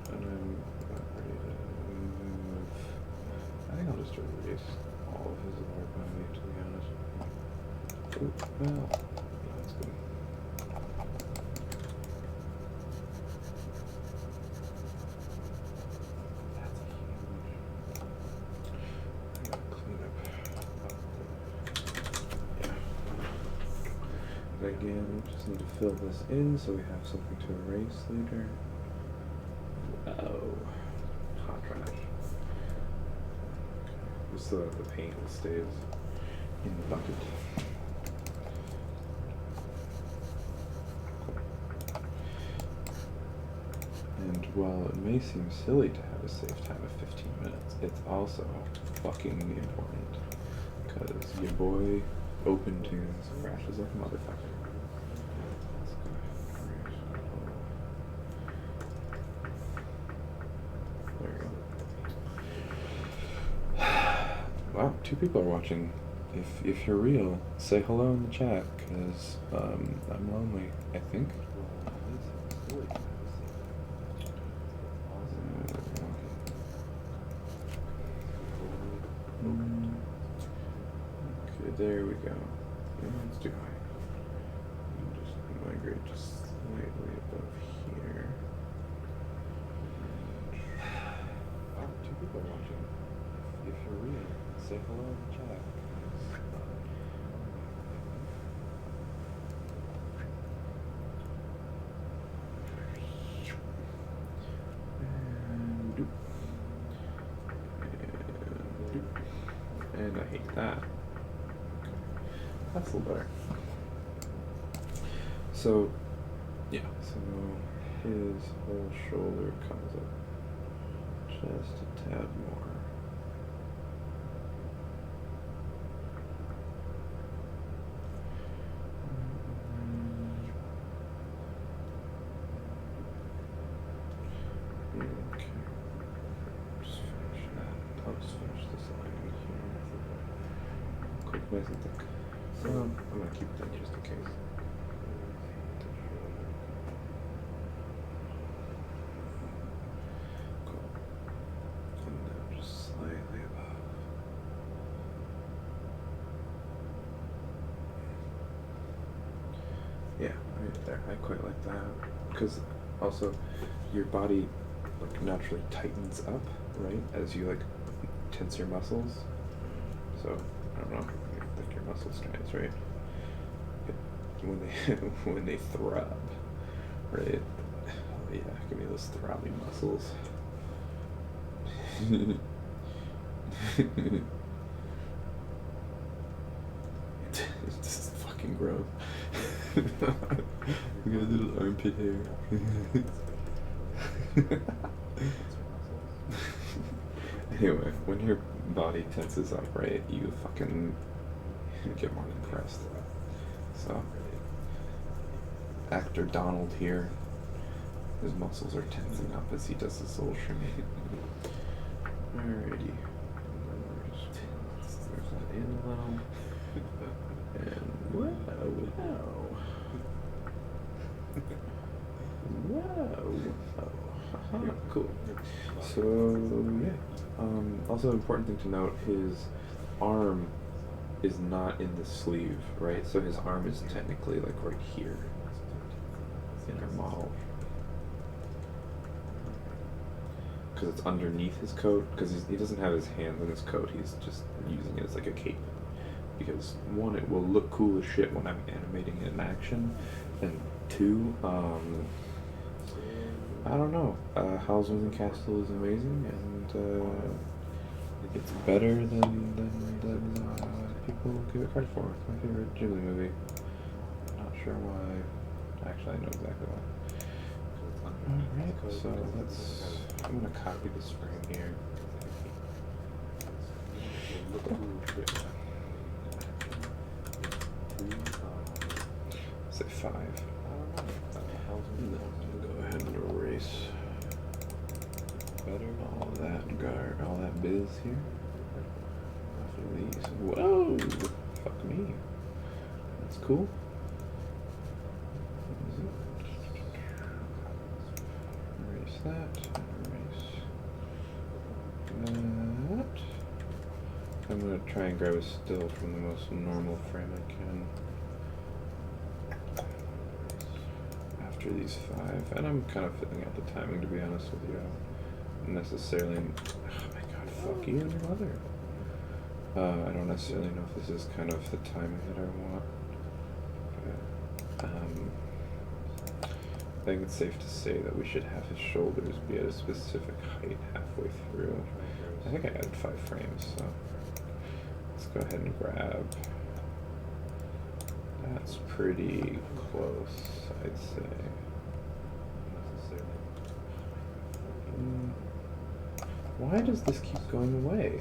And I'm not ready to move. I think I'll just erase all of his lower body, to be honest. Ooh, well, that's good. That's huge. I gotta clean up. Yeah. But again, just need to fill this in so we have something to erase later. Oh, hot trash. Just so that the paint stays in the bucket. And while it may seem silly to have a safe time of 15 minutes, it's also fucking important. Because your boy Open Tunes crashes like a motherfucker. There we go. Wow, 2 people are watching. If you're real, say hello in the chat, because I'm lonely, I think. Okay, there we go. It's too high. Just migrate just slightly above here. Wow, 2 people are watching. If you're real, say hello in the chat. And I hate that. That's a little better. So, yeah, so his whole shoulder comes up just a tad more. Okay. Just finish that. I'll just finish this line in here. Quick, nice and thick. So I'm gonna keep that just in case. Cool. And now just Yeah, right there. I quite like that. Because also, your body like naturally tightens up, right, as you like tense your muscles. So I don't know, like your muscle strains, right? When they when they throb, right? Oh, yeah, give me those throbbing muscles. This is fucking gross. Look at his little armpit hair. Anyway, when your body tenses up, right, you fucking get more impressed. So, actor Donald here, his muscles are tensing up as he does this little shimmy. Alrighty. There's that in a little. And wow. Wow. Cool. So, yeah. Also, important thing to note, his arm is not in the sleeve, right? So his arm is technically like right here in our model. Because it's underneath his coat, because he doesn't have his hands in his coat, he's just using it as like a cape. Because one, it will look cool as shit when I'm animating it in action, and two, I don't know, Howl's Moving Castle is amazing, and it's better than people give it credit for. It's my favorite Ghibli movie. Not sure why. Actually, I know exactly why. Alright, so I'm gonna copy this frame here. Say 5. And then I'm gonna go ahead and erase all that biz here. After these. Whoa! Fuck me. That's cool. Erase that. Erase that. I'm gonna try and grab a still from the most normal frame I can. After these 5, and I'm kind of filling out the timing, to be honest with you. I don't necessarily. Oh my god, fuck you and your mother. I don't necessarily know if this is kind of the timing that I want. But, I think it's safe to say that we should have his shoulders be at a specific height halfway through. I think I added 5 frames, so let's go ahead and grab. That's pretty close, I'd say. Why does this keep going away?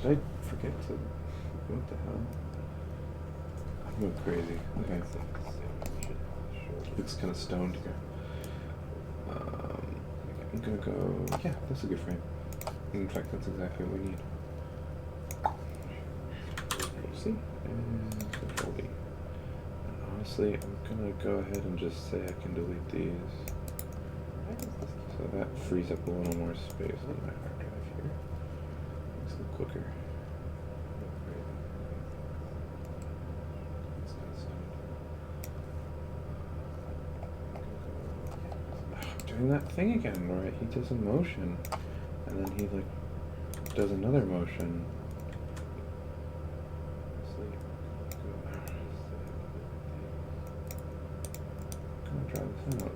Did I forget to... What the hell? I'm going crazy. Okay. Looks kind of stoned here. I'm gonna go... Yeah, that's a good frame. In fact, that's exactly what we need. See? And control-D. Honestly, I'm gonna go ahead and just say I can delete these. So that frees up a little more space on my hard drive here. Makes it look quicker. I'm doing that thing again where he does a motion and then he like does another motion. Try this out.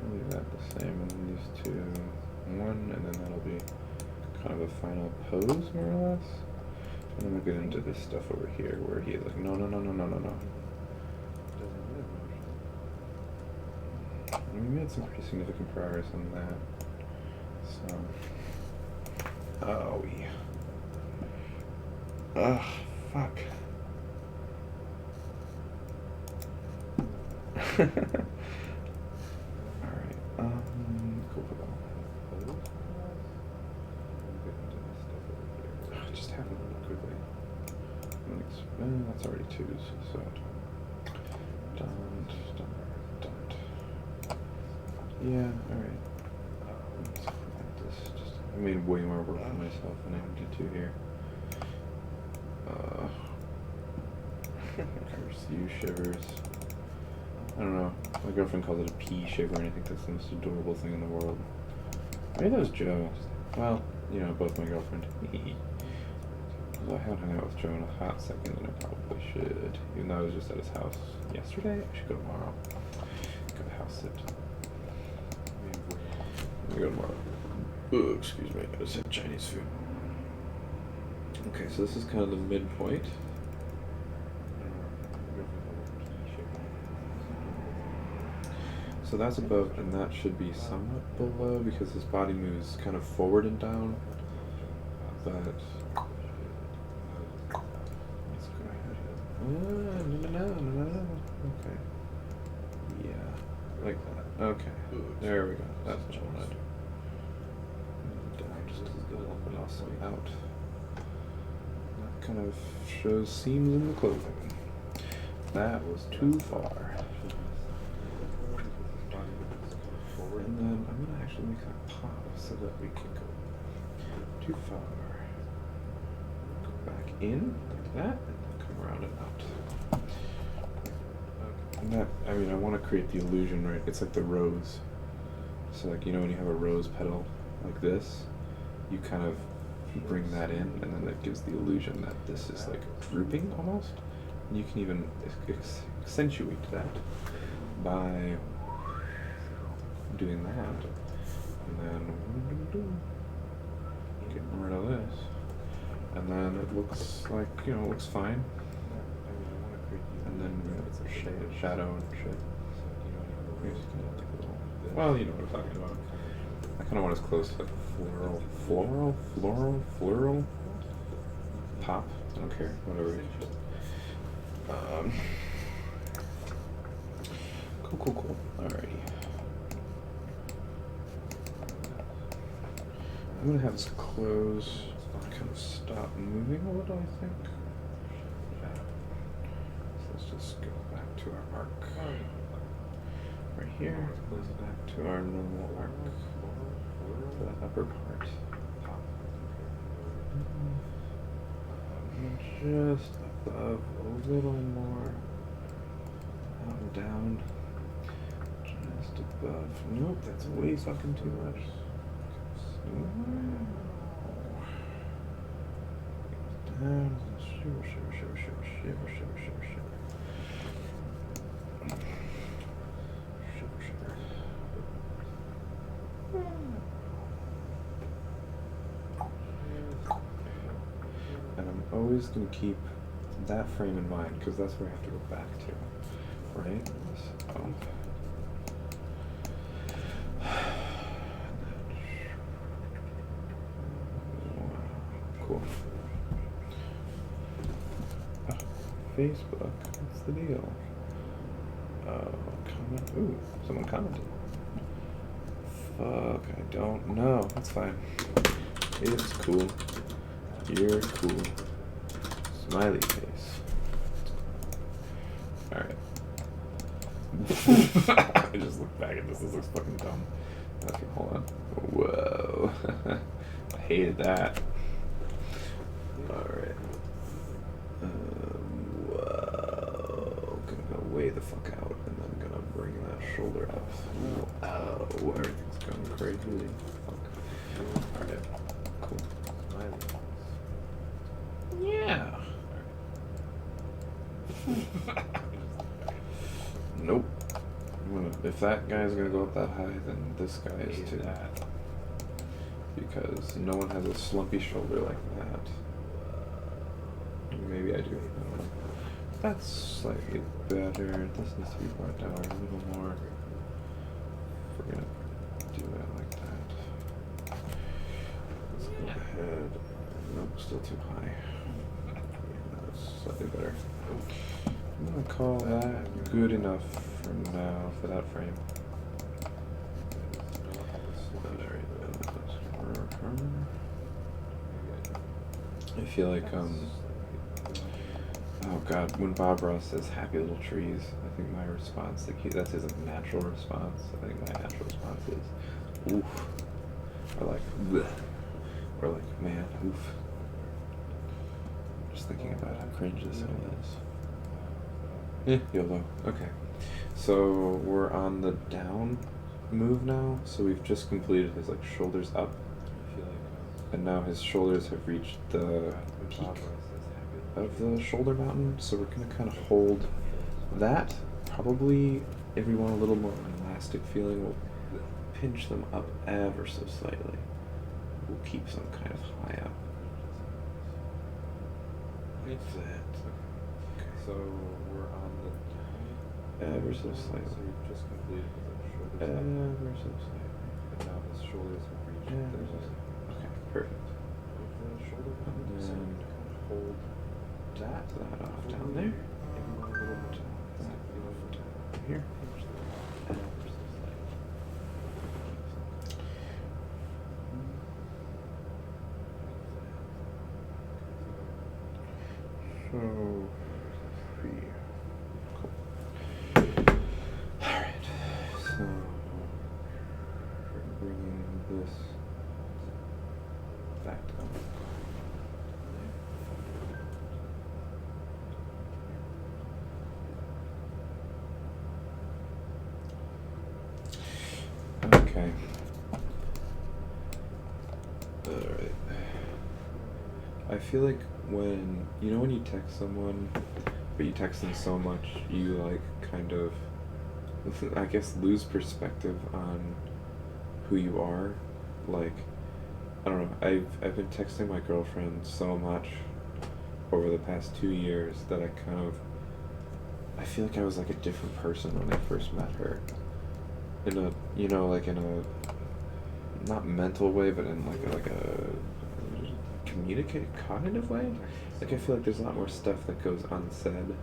I'll leave that the same, and then these two, 1, and then that'll be kind of a final pose, more or less. And then we'll get into this stuff over here, where he's like, no. And we made some pretty significant progress on that. So, oh yeah. Ugh. Fuck. Alright, cool. Just have it really quickly. That's already 2s, so don't. Yeah, alright. I made way more work for myself than I needed to here. You shivers. I don't know. My girlfriend calls it a pea shiver, and I think that's the most adorable thing in the world. Maybe that was Joe. Well, you know, both my girlfriend. Although I haven't hung out with Joe in a hot second, and I probably should. Even though I was just at his house yesterday, I should go tomorrow. Go to house sit. I'm gonna go tomorrow. Ooh, excuse me, I just had Chinese food. Okay, so this is kind of the midpoint. So that's above, and that should be somewhat below because his body moves kind of forward and down. But let's go ahead. No. Okay. Yeah, like that. Okay. There we go. That's what I wanted. And just a little bit also out. That kind of shows seams in the clothing. That was too far. And then I'm gonna actually make that pop so that we can go too far. Go back in like that, and then come around and out. And that, I mean, I want to create the illusion, right? It's like the rose. So like, you know, when you have a rose petal like this, you kind of bring that in, and then that gives the illusion that this is like drooping almost. And you can even accentuate that by doing that, and then getting rid of this, and then it looks like, you know, it looks fine. And then shade, shadow, and shit. Well, you know what I'm talking about. I kind of want as close to like floral pop. I don't care, whatever. Cool. Alrighty. I'm gonna have this close, kind of stop moving a little, I think. So let's just go back to our arc. Right here, goes back to our normal arc. To that upper part. And just above, a little more. Out and down. Just above. Nope, that's way fucking too much. Down, shiver. And I'm always going to keep that frame in mind because that's where I have to go back to, right? So. Cool. Facebook, what's the deal? Comment. Ooh, someone commented. Fuck, I don't know. That's fine. It's cool. You're cool. Smiley face. Alright. I just looked back at this. This looks fucking dumb. Okay, hold on. Whoa. I hated that. Alright. Whoa. Gonna go way the fuck out, and then gonna bring that shoulder out. Oh, everything's going crazy. Fuck. Alright. Cool. Yeah. Nope. If that guy's gonna go up that high, then this guy is too. Because no one has a slumpy shoulder like that. Maybe I do. I don't know. That's slightly better. This needs to be brought down a little more. We're gonna do that like that. Let's go ahead. Nope, still too high. Yeah, that's slightly better. I'm gonna call that good enough for now for that frame. I feel like oh god, when Bob Ross says happy little trees, I think my response, like that's his natural response. I think my natural response is oof. Or like bleh. Or like man, oof. Just just thinking about how cringe this all is. Yeah, YOLO. Okay. So we're on the down move now. So we've just completed his like shoulders up, and now his shoulders have reached the peak of the shoulder mountain. So we're gonna kind of hold that. Probably if we want a little more elastic feeling, we'll pinch them up ever so slightly. We'll keep some kind of high up. Like that. Okay. So we're on the down ever so slightly. So we've just completed his shoulders ever so slightly. And now his shoulders have reached ever so slightly. Okay, perfect. And then hold that off down there. And a little bit that off down here. Ever so slightly. So, cool. Alright, so we're bringing this back down. Okay. Alright. I feel like when you text someone, but you text them so much, you like kind of, I guess, lose perspective on who you are. Like, I don't know, I've been texting my girlfriend so much over the past 2 years that I feel like I was like a different person when I first met her. In a, like in a, not mental way, but in like a communicative, cognitive way. Like I feel like there's a lot more stuff that goes unsaid,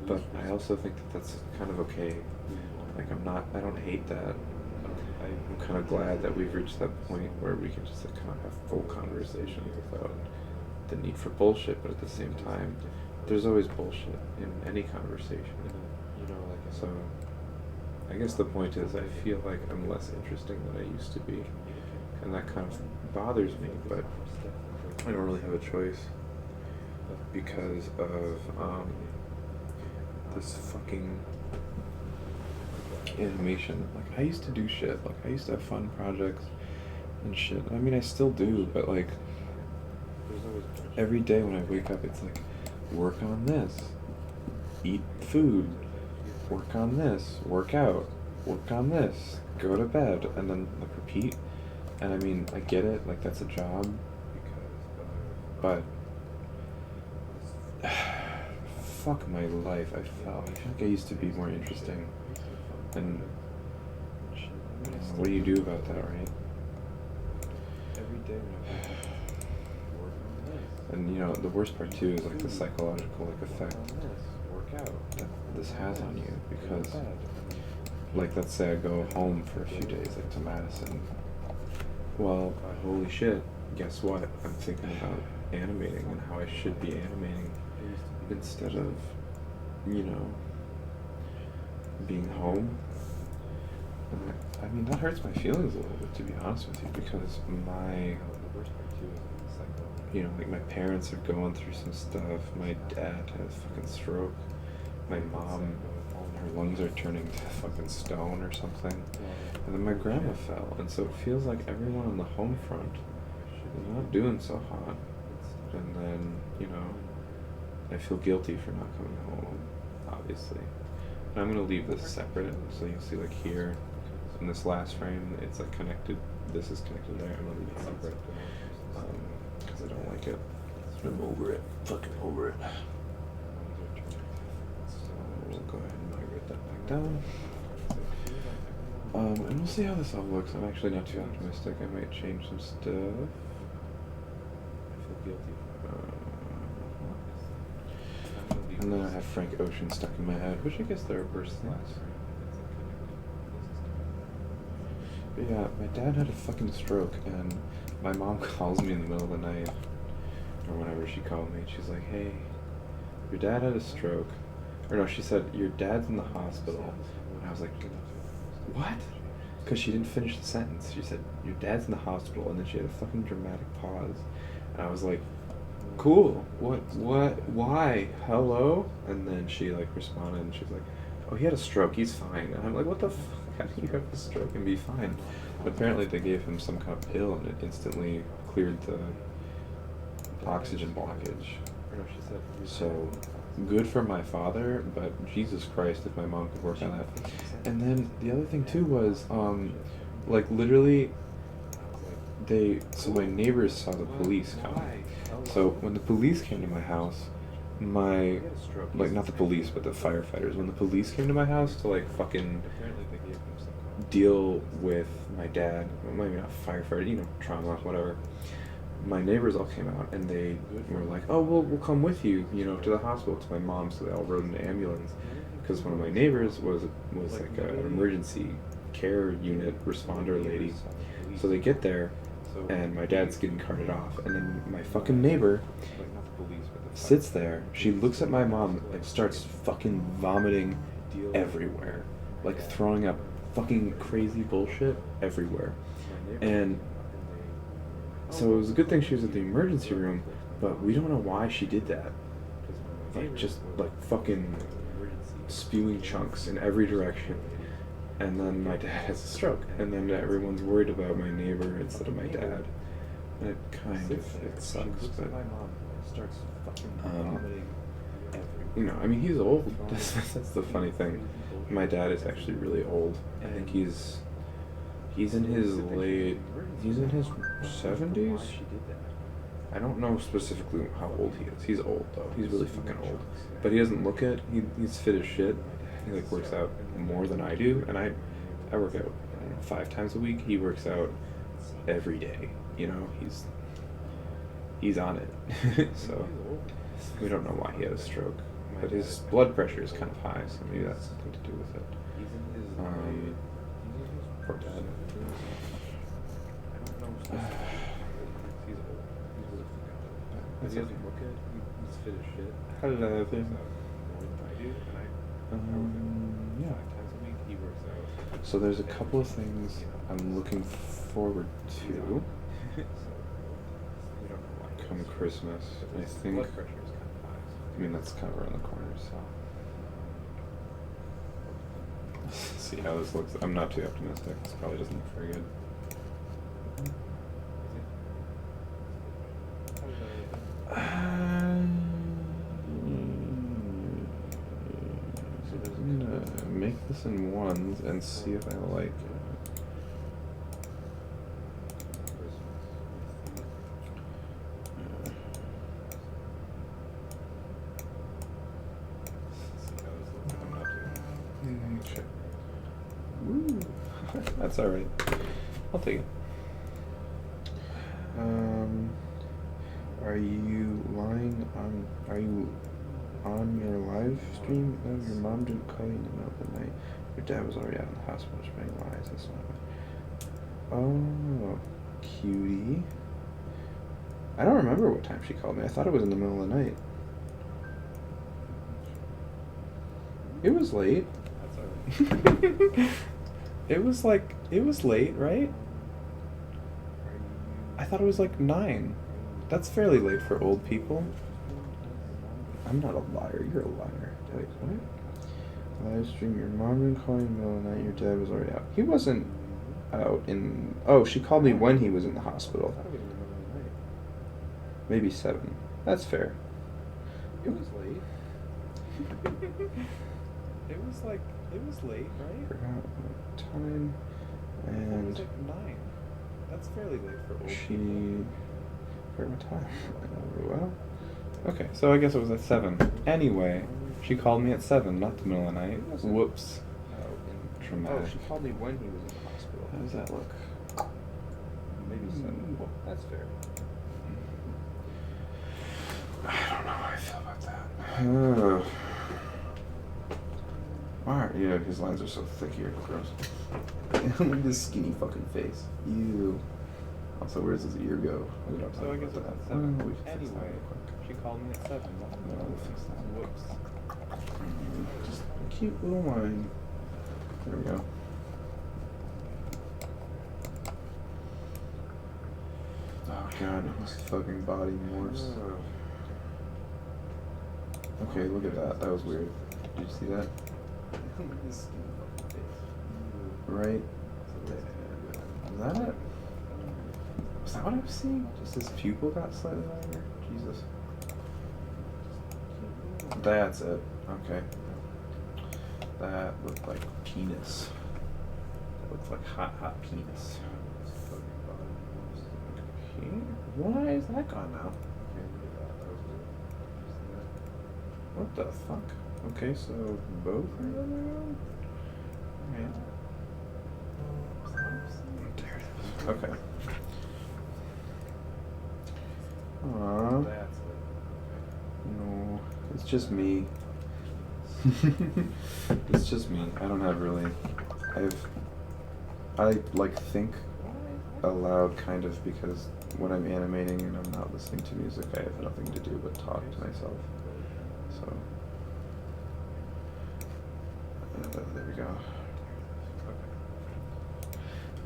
but I also think that that's kind of okay. Like I don't hate that. I'm kind of glad that we've reached that point where we can just like kind of have full conversation without the need for bullshit, but at the same time, there's always bullshit in any conversation. So I guess the point is I feel like I'm less interesting than I used to be, and that kind of bothers me, but I don't really have a choice because of this fucking animation. Like I used to do shit, like I used to have fun projects and shit. I mean I still do, but like every day when I wake up it's like work on this, eat food, work on this, work out, work on this, go to bed, and then like repeat. And I mean I get it, like that's a job, but fuck my life. I feel like I used to be more interesting. And what do you do about that, right? And the worst part too is like the psychological like effect that this has on you, because like let's say I go home for a few days like to Madison. Well, holy shit, guess what? I'm thinking about animating and how I should be animating instead of, being home. And I mean, that hurts my feelings a little bit, to be honest with you, because like my parents are going through some stuff. My dad had a fucking stroke. My mom, her lungs are turning to fucking stone or something. And then my grandma fell, and so it feels like everyone on the home front is not doing so hot. And then, I feel guilty for not coming home, obviously. And I'm gonna leave this separate, so you see like here, in this last frame, it's like connected. This is connected there. I'm gonna leave it separate, because I don't like it. I'm over it, fucking over it. So we'll go ahead and migrate that back down. And we'll see how this all looks. I'm actually not too optimistic. I might change some stuff. I feel guilty. And then I have Frank Ocean stuck in my head, which I guess there are worse things. But yeah, my dad had a fucking stroke, and my mom calls me in the middle of the night, or whenever she called me, and she's like, hey, your dad had a stroke. Or no, she said, your dad's in the hospital. And I was like, what? Because she didn't finish the sentence. She said, your dad's in the hospital, and then she had a fucking dramatic pause. And I was like, cool. Why? Hello? And then she like responded and she's like, oh, he had a stroke, he's fine. And I'm like, what the fuck? How do you have a stroke and be fine? But apparently they gave him some kind of pill and it instantly cleared the oxygen blockage. So good for my father, but Jesus Christ, if my mom could work on that. And then the other thing too was, like literally, so my neighbors saw the police come. So when the police came to my house, like not the police, but the firefighters, when the police came to my house to like fucking deal with my dad, well, maybe not firefighter, you know, trauma, whatever. My neighbors all came out and they were like, oh, we'll come with you, you know, to the hospital, to my mom. So they all rode in the ambulance because one of my neighbors was like an emergency care unit responder lady. So they get there and my dad's getting carted off, and then my fucking neighbor sits there. She looks at my mom and starts fucking vomiting everywhere, like throwing up fucking crazy bullshit everywhere. And so it was a good thing she was at the emergency room, but we don't know why she did that. Like just like fucking spewing chunks in every direction. And then my dad has a stroke, and then everyone's worried about my neighbor instead of my dad. And it kind of sucks, but you know, I mean, he's old. That's the funny thing. My dad is actually really old. I think he's in his 70s. I don't know specifically how old he is. He's old though. He's really fucking old. But he doesn't look it. He's fit as shit. He like works out more than I do, and I work out 5 times a week. He works out every day. You know, he's on it. So we don't know why he had a stroke, but his blood pressure is kind of high, so maybe that's something to do with it. Poor dad. Hello there. Yeah. So there's a couple of things I'm looking forward to come Christmas. I think, I mean, that's kind of around the corner, so. See how this looks. I'm not too optimistic. This probably doesn't look very good. I'm gonna make this in ones and see if I like it. Okay. Woo. That's alright. I'll take it. Are you on your live stream? No, your mom didn't call you in the middle of the night. Your dad was already out in the hospital spreading lies. That's not bad. Oh, cutie. I don't remember what time she called me. I thought it was in the middle of the night. It was late. That's alright. It was late, right? I thought it was like 9. That's fairly late for old people. I'm not a liar. You're a liar. Wait, what? Live stream. Your mom didn't call you in the middle of the night. Your dad was already out. He wasn't out in... Oh, she called me when he was in the hospital. Maybe 7. That's fair. It was late. It was late, right? Forgot what time. And... It was like 9. That's fairly late for old people. Forgot what time. Well... Okay, so I guess it was at 7. Anyway, she called me at 7, not the middle of the night. Whoops. Traumatic. Oh, she called me when he was in the hospital. How does that look? Maybe 7. Well, that's fair. I don't know how I feel about that. Alright, yeah, his lines are so thick here. Gross. Look at this skinny fucking face. Ew. Also, where does his ear go? We don't so I guess it's at 7. Well, anyway, she called me at 7. No, we'll fix that. Whoops. Just a cute little line. There we go. Oh god, this fucking body morphs. Okay, look at that. That was weird. Did you see that? Right there. Was that it? Was that what I was seeing? Just his pupil got slightly longer? Jesus. That's it. Okay. That looked like penis. That looks like hot penis. Okay. Why is that gone now? What the fuck? Okay, so both of them are gone? Alright. There it is. Okay. Aww. No, it's just me. It's just me. I don't have really. I like think aloud kind of because when I'm animating and I'm not listening to music, I have nothing to do but talk to myself. So there we go.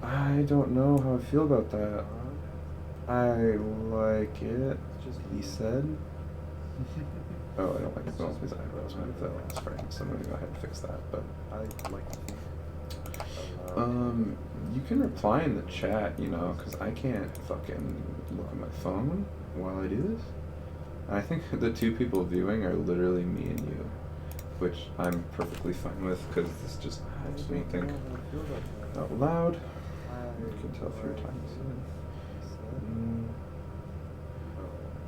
I don't know how I feel about that. I like it, he said. Oh, I don't like it. Don't his eyebrows when I fell. That's right. So I'm gonna go ahead and fix that. But I like to think. You can reply in the chat, you know, because I can't fucking look at my phone while I do this. I think the two people viewing are literally me and you, which I'm perfectly fine with because this just helps me think out loud. You can tell 3 times.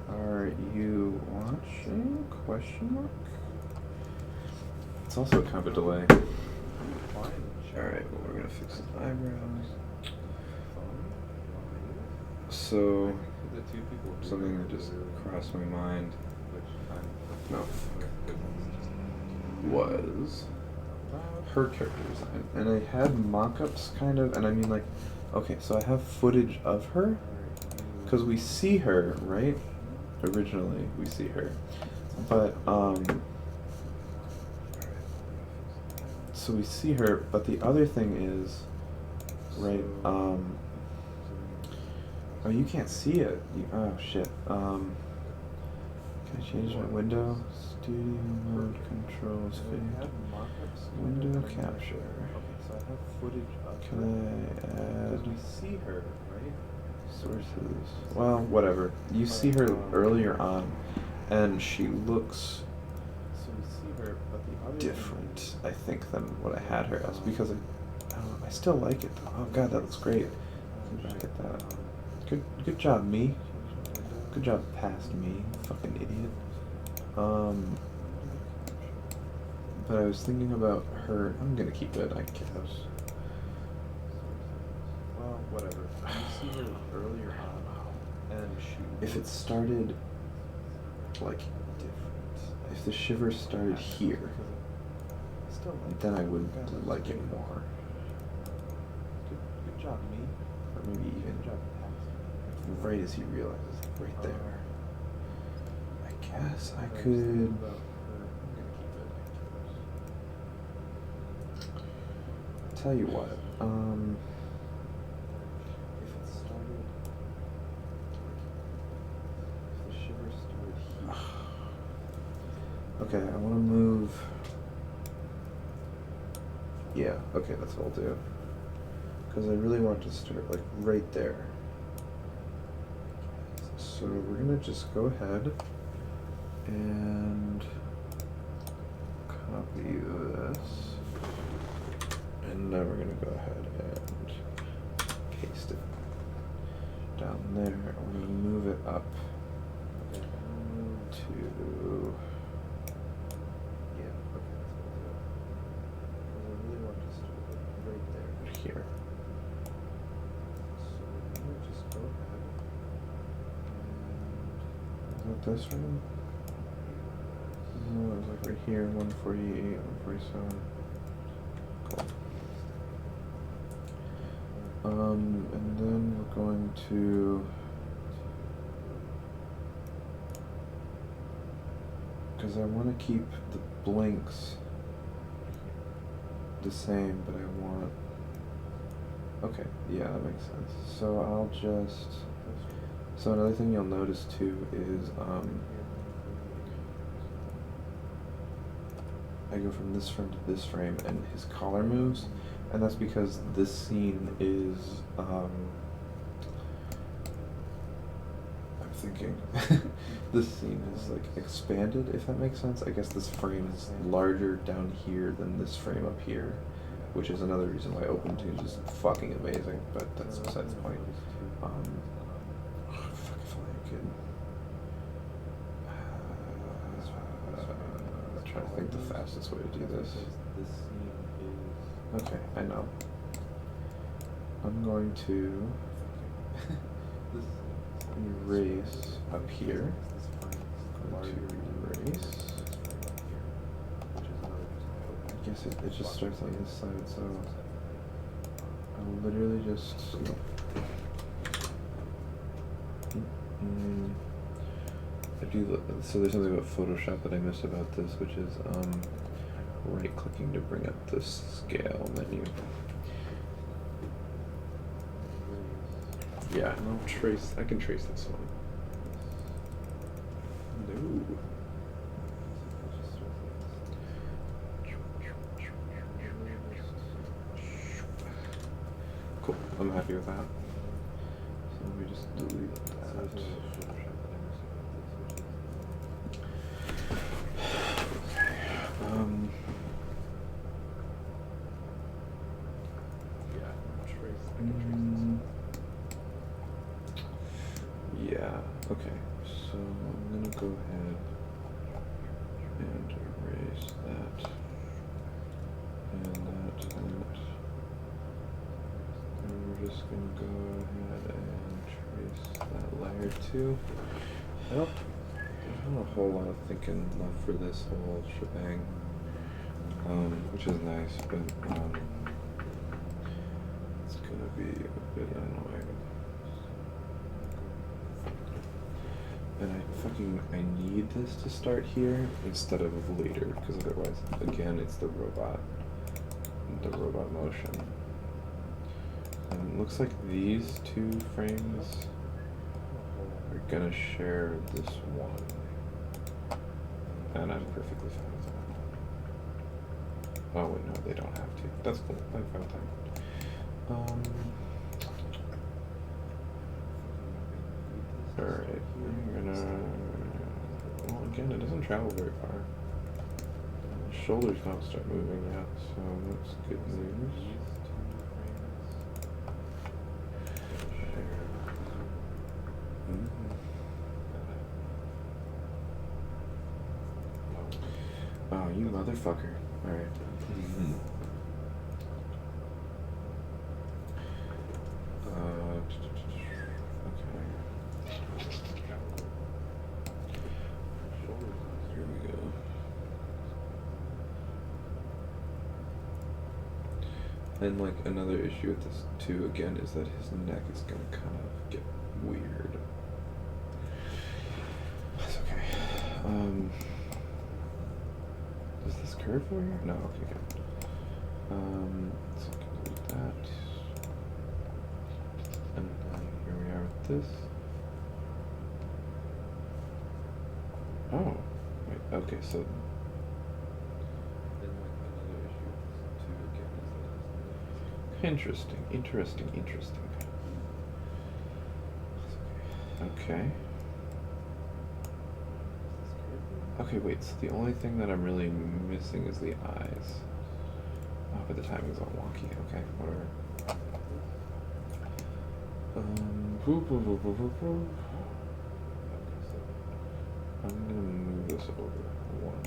Are you watching? Question mark? It's also kind of a delay. Alright, well, we're gonna fix his eyebrows. So, something that just crossed my mind, no, was her character design. And I had mock-ups kind of, and I mean like, okay, so I have footage of her, because we see her, right? Originally, we see her. But, so we see her, but the other thing is, right, oh, you can't see it. Oh, shit. Can I change my window? Studio mode controls fade. Window capture. Can I add? We see her, right? Sources. Well, whatever. You see her earlier on, and she looks different, I think, than what I had her as, because I still like it though. Oh god, that looks great. Look at that. Good job, me. Good job, past me, fucking idiot. But I was thinking about her. I'm gonna keep it, I guess. Well, whatever. You see her earlier on, and if it started like different, if the shiver started here, then I would like it more. Good job, me. Or maybe even right as he realizes, right there. I guess I could. Tell you what. If it started, if the shiver started here. Okay, I want to move. Yeah, okay, that's what I'll do. Because I really want to start like right there. So we're gonna just go ahead and copy this. And now we're gonna go ahead and paste it down there. I'm gonna move it up to, yeah, okay, that's what I'll do. Because I really want to start right there, here. So I'm gonna just go ahead and, is that this one? No, it was like right here, 148, 147. Cool. And then we're going to, because I want to keep the blinks the same, but I want, okay, yeah, that makes sense. So I'll just, so another thing you'll notice too is, I go from this frame to this frame, and his collar moves, and that's because this scene is, I'm thinking, this scene is like expanded, if that makes sense. I guess this frame is larger down here than this frame up here, which is another reason why OpenTunes is fucking amazing, but that's besides the point. Fuck if I could. Trying to think the fastest way to do this. Okay, I know. I'm going to erase up here. I'm going to erase. I guess it just starts on this side, so I'll literally just. I do. So there's something about Photoshop that I missed about this, which is right-clicking to bring up the scale menu. Yeah, and I'll trace. I can trace this one. No. Cool. I'm happy with that. So let me just delete that. Yeah, okay, so I'm gonna go ahead and erase that, and that, and we're just gonna go ahead and trace that layer too. There's not a whole lot of thinking left for this whole shebang, which is nice, but it's gonna be a bit annoying. And I need this to start here instead of later, because otherwise, again, it's the robot motion. And it looks like these two frames are gonna share this one, and I'm perfectly fine with that. Oh wait, no, they don't have to. That's cool. I'm fine with that. Alright, I'm gonna. Well, again, it doesn't travel very far. The shoulders don't start moving yet, so that's good news. Oh, you motherfucker. Alright. Here we go. And like another issue with this too, again, is that his neck is gonna kind of get weird. That's okay. Does this curve for here? No, okay, good. So I can delete that. And then here we are with this. Oh, wait, okay, so then like another issue too again is that interesting. Okay. Okay, wait, so the only thing that I'm really missing is the eyes. Oh, but the timing's all wonky. Okay, whatever. I'm gonna move this over one.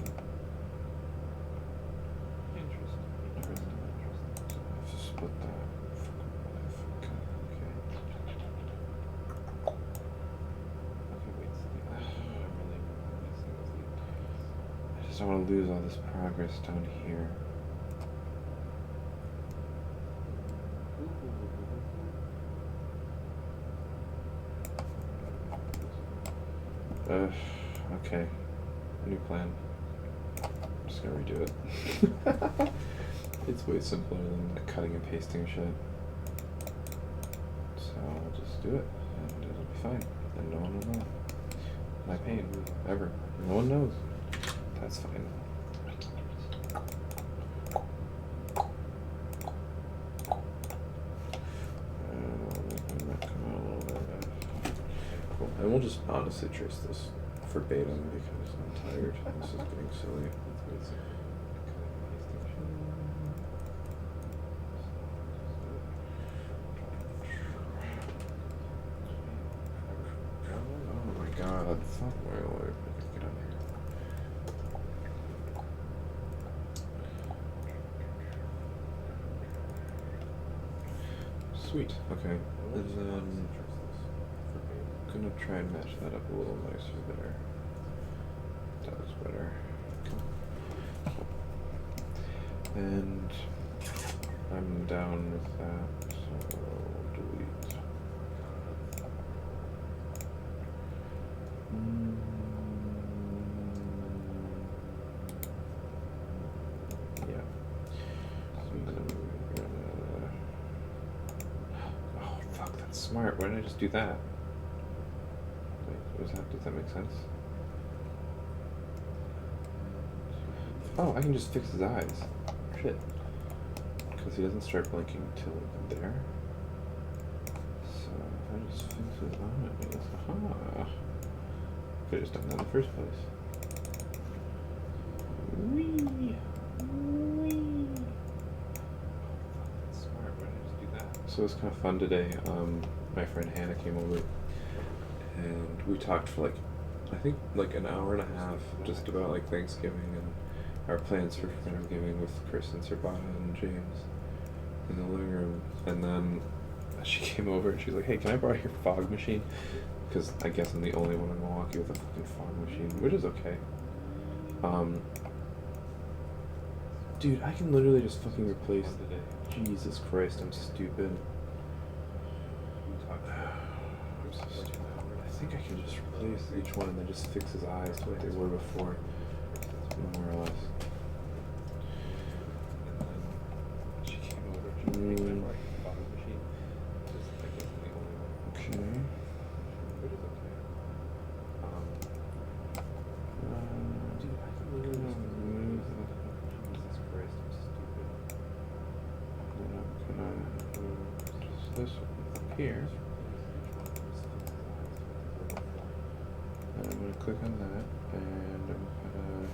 Interesting. So I have to split that. Okay. Okay, wait. So I'm really missing this. I just don't want to lose all this progress down here. Okay. New plan. I'm just gonna redo it. It's way simpler than that cutting and pasting shit. So I'll just do it, and it'll be fine. And no one will know my pain, ever. No one knows. That's fine. cool. And we'll just honestly trace this verbatim because I'm tired. This is getting silly. Oh my god, fuck my lord. Get out of here. Sweet, okay. And then I'm gonna try and match that up a little nicer there. That was better. Okay. And I'm down with that, so delete. Yeah. So then we're gonna... Oh, fuck, that's smart. Why didn't I just do that? Wait, does that make sense? Oh, I can just fix his eyes. Shit. Because he doesn't start blinking until there. So if I just fix his eyes, aha. Could have just done that in the first place. Whee! Whee! That's smart. Why did I just do that? So it was kind of fun today. My friend Hannah came over and we talked for I think an hour and a half just about Thanksgiving and our plans for Thanksgiving with Chris and Serbata and James in the living room. And then she came over and she's like, hey, can I borrow your fog machine? Because I guess I'm the only one in Milwaukee with a fucking fog machine, which is okay. Dude, I can literally just fucking replace... Jesus Christ, I'm stupid. I'm so stupid. I think I can just replace each one and then just fix his eyes to what they were before. More or less. And then she came over and she was like, fog machine. Just, I guess, the only one. Okay. Which is okay. Dude, I can literally just move that. Jesus Christ, I'm stupid. And then I'm gonna move just this one up here. And I'm gonna click on that, and I'm gonna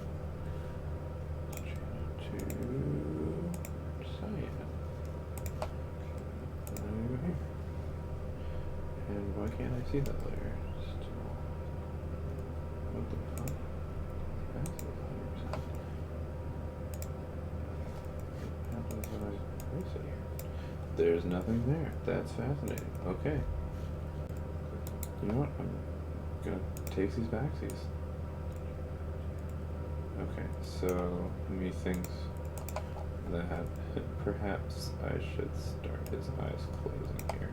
change to cyan. And then I go here. And why can't I see that layer? Still. What the fuck? That's 100%. What happens when I place it here? There's nothing there. That's fascinating. Okay. You know what? I'm gonna take these backsies. Okay, so methinks that perhaps I should start his eyes closing here.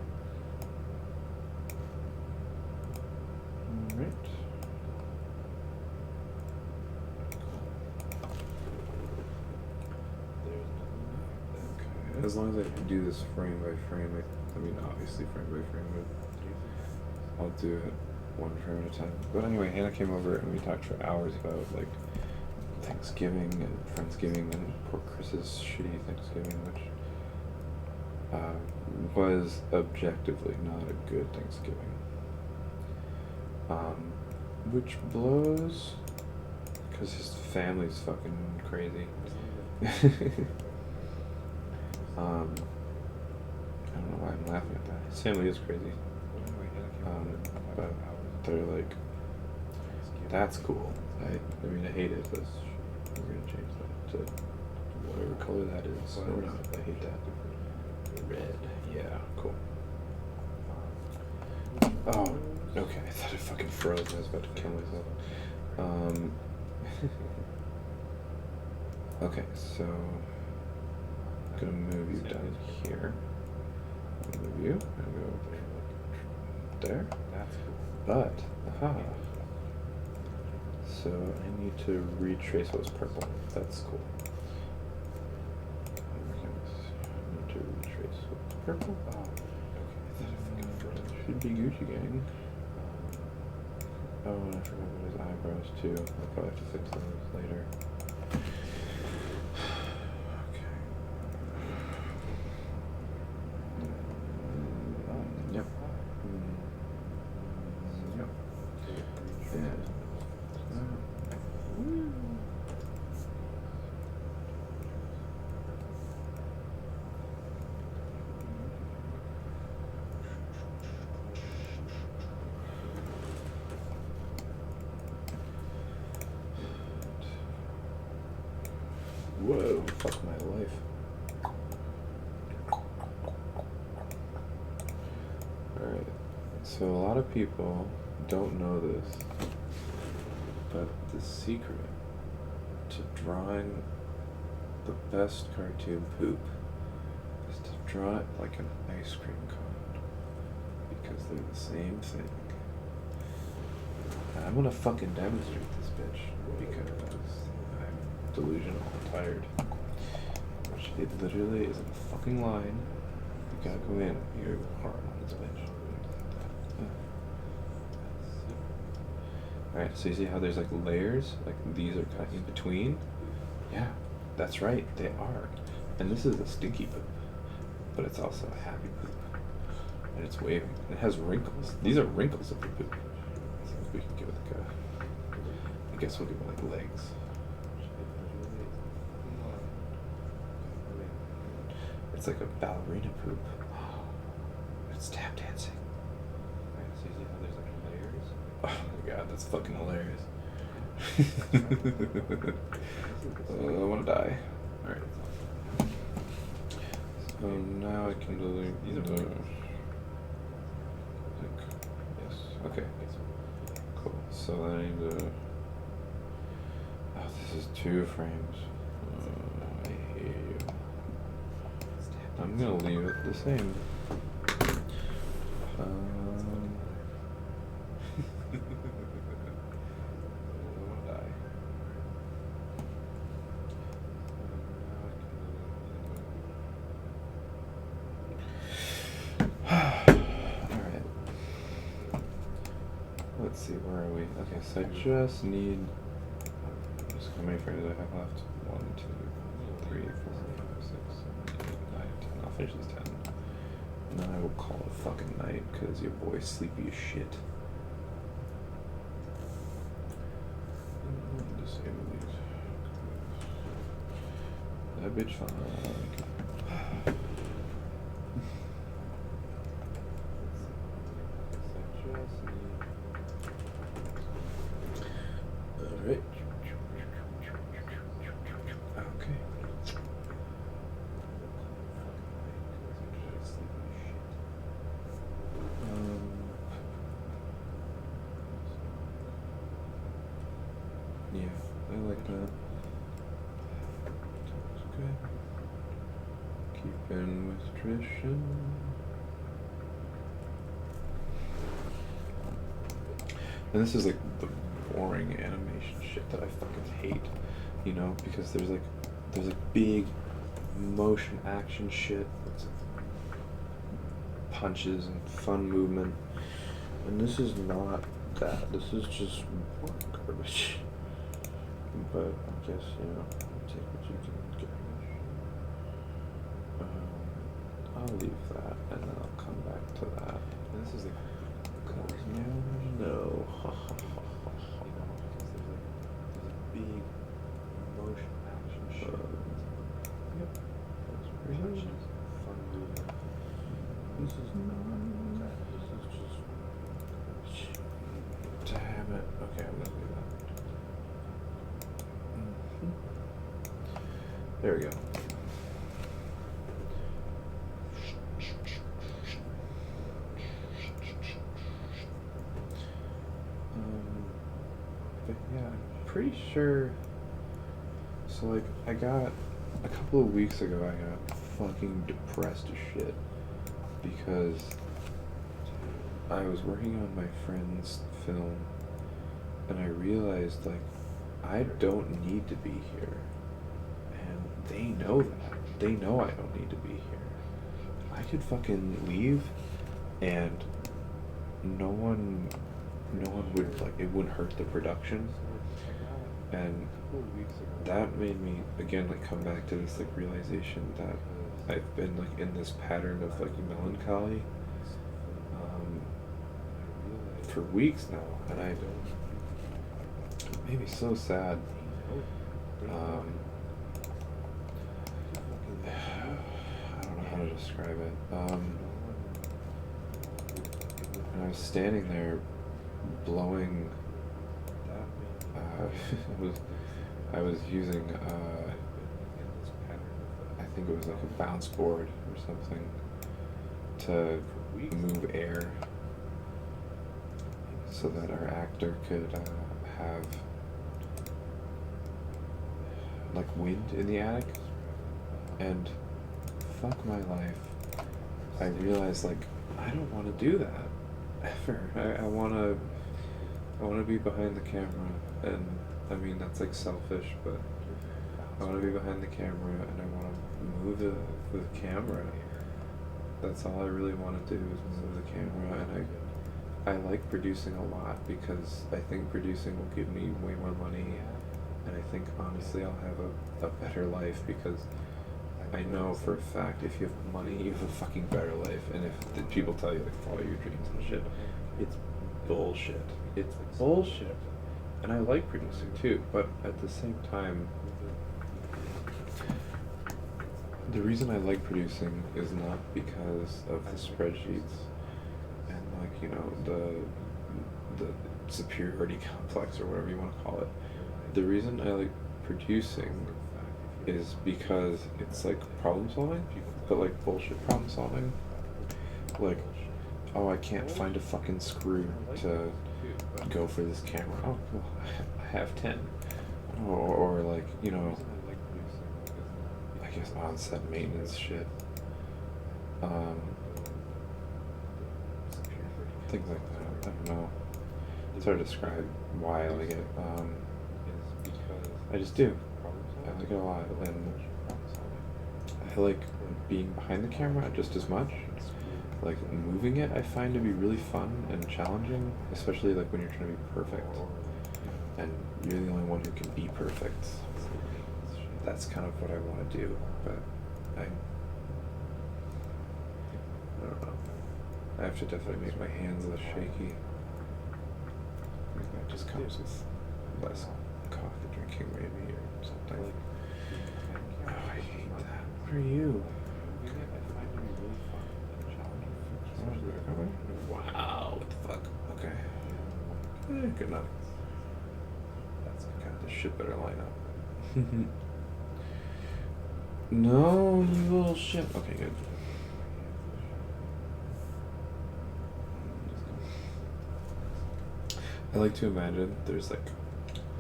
Alright. Okay. As long as I do this frame by frame, I mean obviously frame by frame, but I'll do it one frame at a time. But anyway, Hannah came over and we talked for hours about Thanksgiving and Friendsgiving and poor Chris's shitty Thanksgiving, which was objectively not a good Thanksgiving. Which blows because his family's fucking crazy. I don't know why I'm laughing at that. His family is crazy. But they're that's cool. I mean, I hate it, but we're gonna change that to whatever color that is. Or not, I hate that. Red. Yeah, cool. Oh, okay. I thought it fucking froze. I was about to kill myself. Okay, so I'm gonna move you down here. I'll move you and go there. But, aha. So I need to retrace what was purple. That's cool. I need to retrace what's purple. Oh, okay. I thought I fucking froze. Should be Gucci gang. Oh, and I forgot about his eyebrows too. I'll probably have to fix those later. Okay. Yep. Yep. Whoa, fuck my life. Alright, so a lot of people don't know this, but the secret to drawing the best cartoon poop is to draw it like an ice cream cone, because they're the same thing. And I'm gonna fucking demonstrate this bitch, because I'm delusional and tired. Which it literally is a fucking line. You gotta go in, you're hard on this bitch. Alright, so you see how there's like layers? Like these are kind of in between? Yeah, that's right, they are. And this is a stinky poop, but it's also a happy poop. And it's waving. It has wrinkles. These are wrinkles of the poop. So we can give it like a, I guess we'll give it like legs. It's like a ballerina poop. It's tap dancing. Alright, so you see how there's like layers? Oh my god, that's fucking hilarious. I wanna die. Alright. So now I can delete the... Yes, okay. Cool. So then I need to... Oh, this is 2 frames. I hate you. I'm gonna leave it the same. I wanna die. Alright. Let's see, where are we? Okay, so I just need... How many frames do I have left? 1, 2, 3, 4, 5, 6, 7, 8, 9, 10. I'll finish these 10. And then I will call it fucking night, because your boy's sleepy as shit. Disable these. That bitch fine. Alright. Okay. Yeah, I like that. That's good. Keeping with tradition. And this is like the boring animation shit that I fucking hate, you know, because there's like big motion action shit, it's like punches and fun movement, and this is not that. This is just garbage. But I guess, you know, take what you can get. I'll leave that, and then I'll come back to that. And this is like, no. Big motion action shit. Yep. That's pretty much fun movement. This is not that. This is just... Damn it. Okay, I'm gonna do that. There we go. But yeah, I'm pretty sure. So like, a couple of weeks ago, I got fucking depressed as shit because I was working on my friend's film, and I realized like I don't need to be here, and they know that. They know I don't need to be here. I could fucking leave, and no one would, like, it wouldn't hurt the production. And that made me again like come back to this like realization that I've been like in this pattern of like melancholy for weeks now, and it made me so sad. I don't know how to describe it. And I was standing there blowing. I was using think it was like a bounce board or something, to move air so that our actor could have like wind in the attic. And fuck my life, I realized like I don't want to do that ever. I want to be behind the camera, and I mean that's like selfish, but I want to be behind the camera and I want to move the camera. That's all I really want to do is move the camera, and I like producing a lot because I think producing will give me way more money, and I think honestly I'll have a better life because I know for a fact if you have money you have a fucking better life, and if the people tell you like follow your dreams and shit, it's bullshit. It's bullshit. And I like producing too, but at the same time, the reason I like producing is not because of the spreadsheets and like, you know, the superiority complex or whatever you want to call it. The reason I like producing is because it's like problem solving, but like bullshit problem solving. Like, oh, I can't find a fucking screw to go for this camera. Oh, well, I have 10. Or like, you know, I guess on-set maintenance shit. Things like that. I don't know. It's hard to describe why I like it. I just do. I like it a lot, and I like being behind the camera just as much. Like moving it, I find to be really fun and challenging, especially like when you're trying to be perfect, and you're the only one who can be perfect. That's kind of what I want to do, but I don't know. I have to definitely make my hands less shaky. I think that just comes with less coffee drinking, maybe, or something. Oh, I hate that. What are you? Wow, what the fuck? Okay. Good enough. That's God, this shit better line up. No, you little shit. Okay, good. I like to imagine there's like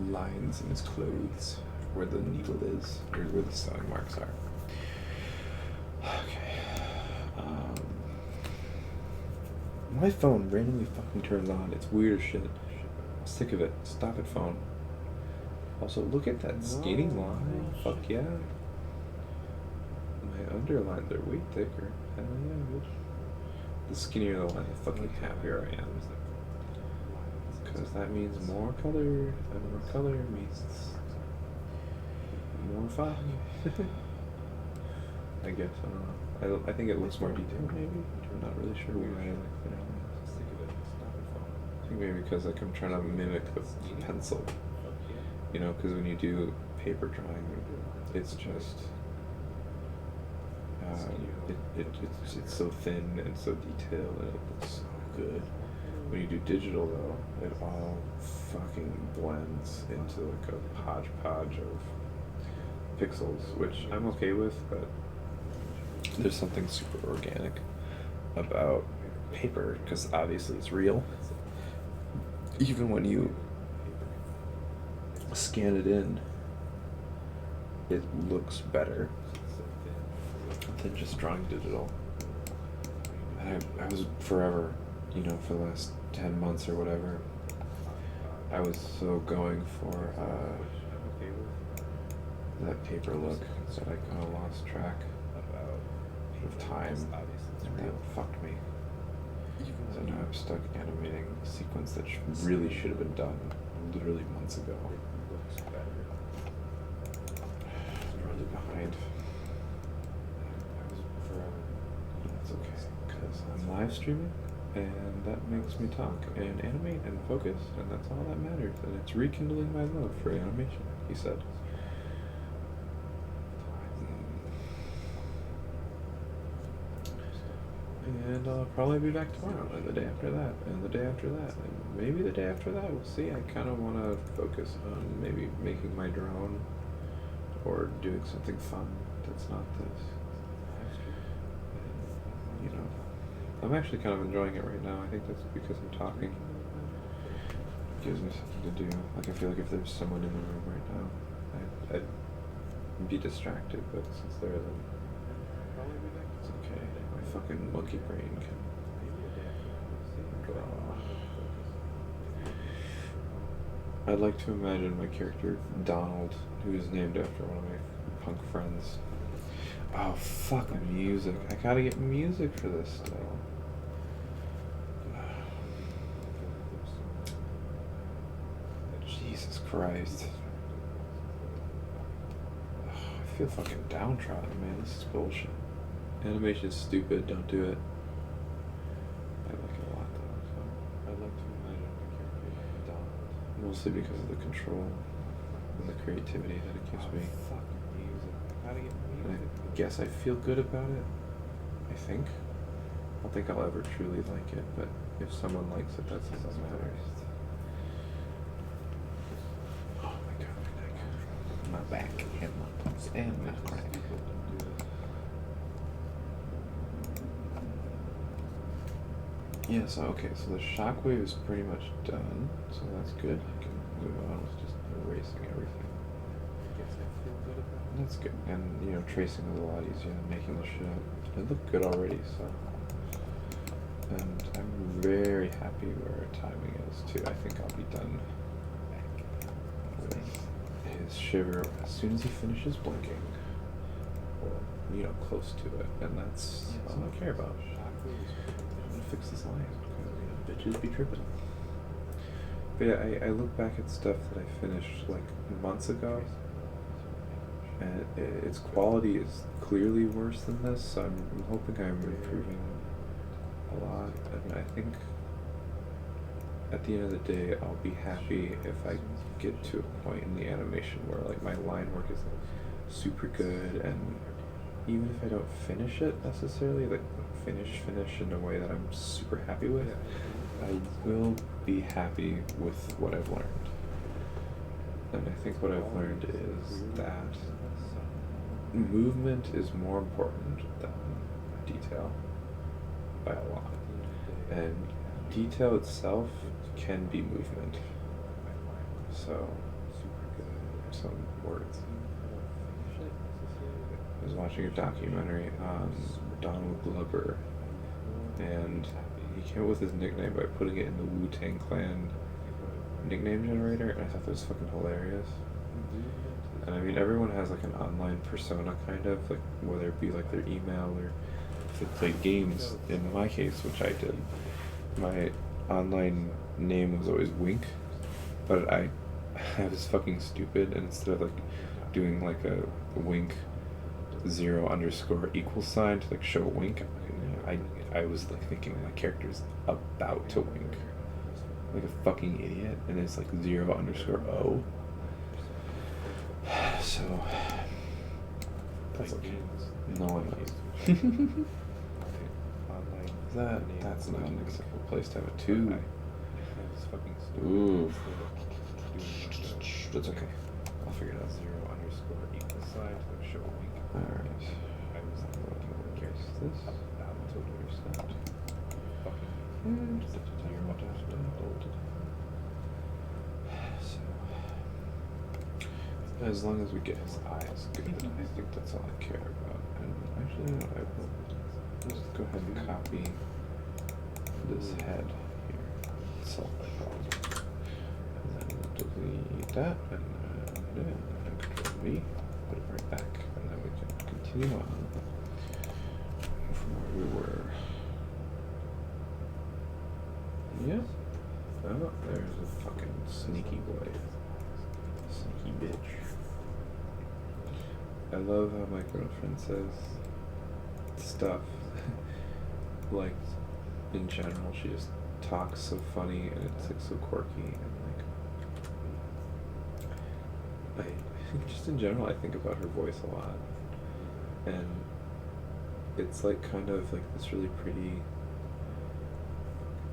lines in his clothes where the needle is, or where the sewing marks are. Okay. My phone randomly fucking turns on. It's weird as shit. I'm sick of it. Stop it, phone. Also, look at that skinny line. Fuck yeah. My underlines are way thicker. Hell yeah, bitch. The skinnier the line, the fucking happier I am. Because that means more color. And more color means more fun. I guess, I don't know. I think it looks more detailed, maybe. I'm not really sure why I like that. I think maybe because like I'm trying to mimic the pencil. You know, because when you do paper drawing, it's just it's so thin and so detailed, and it looks so good. When you do digital, though, it all fucking blends into like a hodgepodge of pixels, which I'm okay with, but there's something super organic about paper, because obviously it's real. Even when you scan it in, it looks better than just drawing digital. And I was forever, you know, for the last 10 months or whatever, I was so going for that paper look that I kind of lost track of time, and that fucked me. So now I'm stuck animating a sequence that really should have been done literally months ago. I'm really behind. That's okay, because I'm live streaming, and that makes me talk and animate and focus, and that's all that matters, and it's rekindling my love for animation, he said. And I'll probably be back tomorrow, and the day after that, and the day after that, and maybe the day after that. We'll see. I kind of want to focus on maybe making my drone or doing something fun that's not this. And, you know, I'm actually kind of enjoying it right now. I think that's because I'm talking. It gives me something to do. Like, I feel like if there's someone in the room right now, I'd be distracted, but since there isn't, it's okay. My fucking monkey brain can draw. I'd like to imagine my character Donald, who is named after one of my punk friends. Oh, fuck music. I gotta get music for this still. Jesus Christ. I feel fucking downtrodden, man. This is bullshit. Animation is stupid. Don't do it. I like it a lot, though. So I'd like to imagine my character Donald. Mostly because of the control and the creativity that it gives me. Fuck music. I gotta get music. And I guess I feel good about it. I think. I don't think I'll ever truly like it, but if someone likes it, that's all that matters. Oh my god, my neck. My back and my pulse and my crack. Yeah, so okay, so the shockwave is pretty much done, so that's good. I can move on with just erasing everything. That's good. And, you know, tracing was a lot easier than making the shit. It looked good already, so. And I'm very happy where our timing is, too. I think I'll be done with his shiver as soon as he finishes blinking. Or, you know, close to it. And that's all I care about. I'm gonna fix this line, because, you know, bitches be tripping. But yeah, I look back at stuff that I finished, like, months ago, and its quality is clearly worse than this, so I'm hoping I'm improving a lot, and I think at the end of the day I'll be happy if I get to a point in the animation where like my line work is like super good, and even if I don't finish it necessarily, like finish in a way that I'm super happy with, I will be happy with what I've learned. And I think what I've learned is that movement is more important than detail by a lot. And detail itself can be movement. So, some words. I was watching a documentary on Donald Glover, and he came up with his nickname by putting it in the Wu-Tang Clan nickname generator, and I thought that was fucking hilarious. And I mean, everyone has like an online persona, kind of, like whether it be like their email or if they play games. In my case, which I did, my online name was always Wink, but I was fucking stupid, and instead of like doing like a wink 0_= sign to like show a wink, I was like thinking my character's about to wink, like a fucking idiot, and it's like 0_O. So that's okay. No one knows. That's not an acceptable place to have a 2. Ooh. That's okay. I'll figure it out. 0_= Alright. Here's this. And so, as long as we get his eyes good, I think that's all I care about. And actually, no, I will just go ahead and copy this head here. Select and then delete that, and Control V, put it right back, and then we can continue on from where we were. Yeah. Oh, there's a fucking sneaky boy. Sneaky bitch. I love how my girlfriend says stuff. Like, in general, she just talks so funny, and it's like so quirky, and like, just in general, I think about her voice a lot, and it's like kind of like this really pretty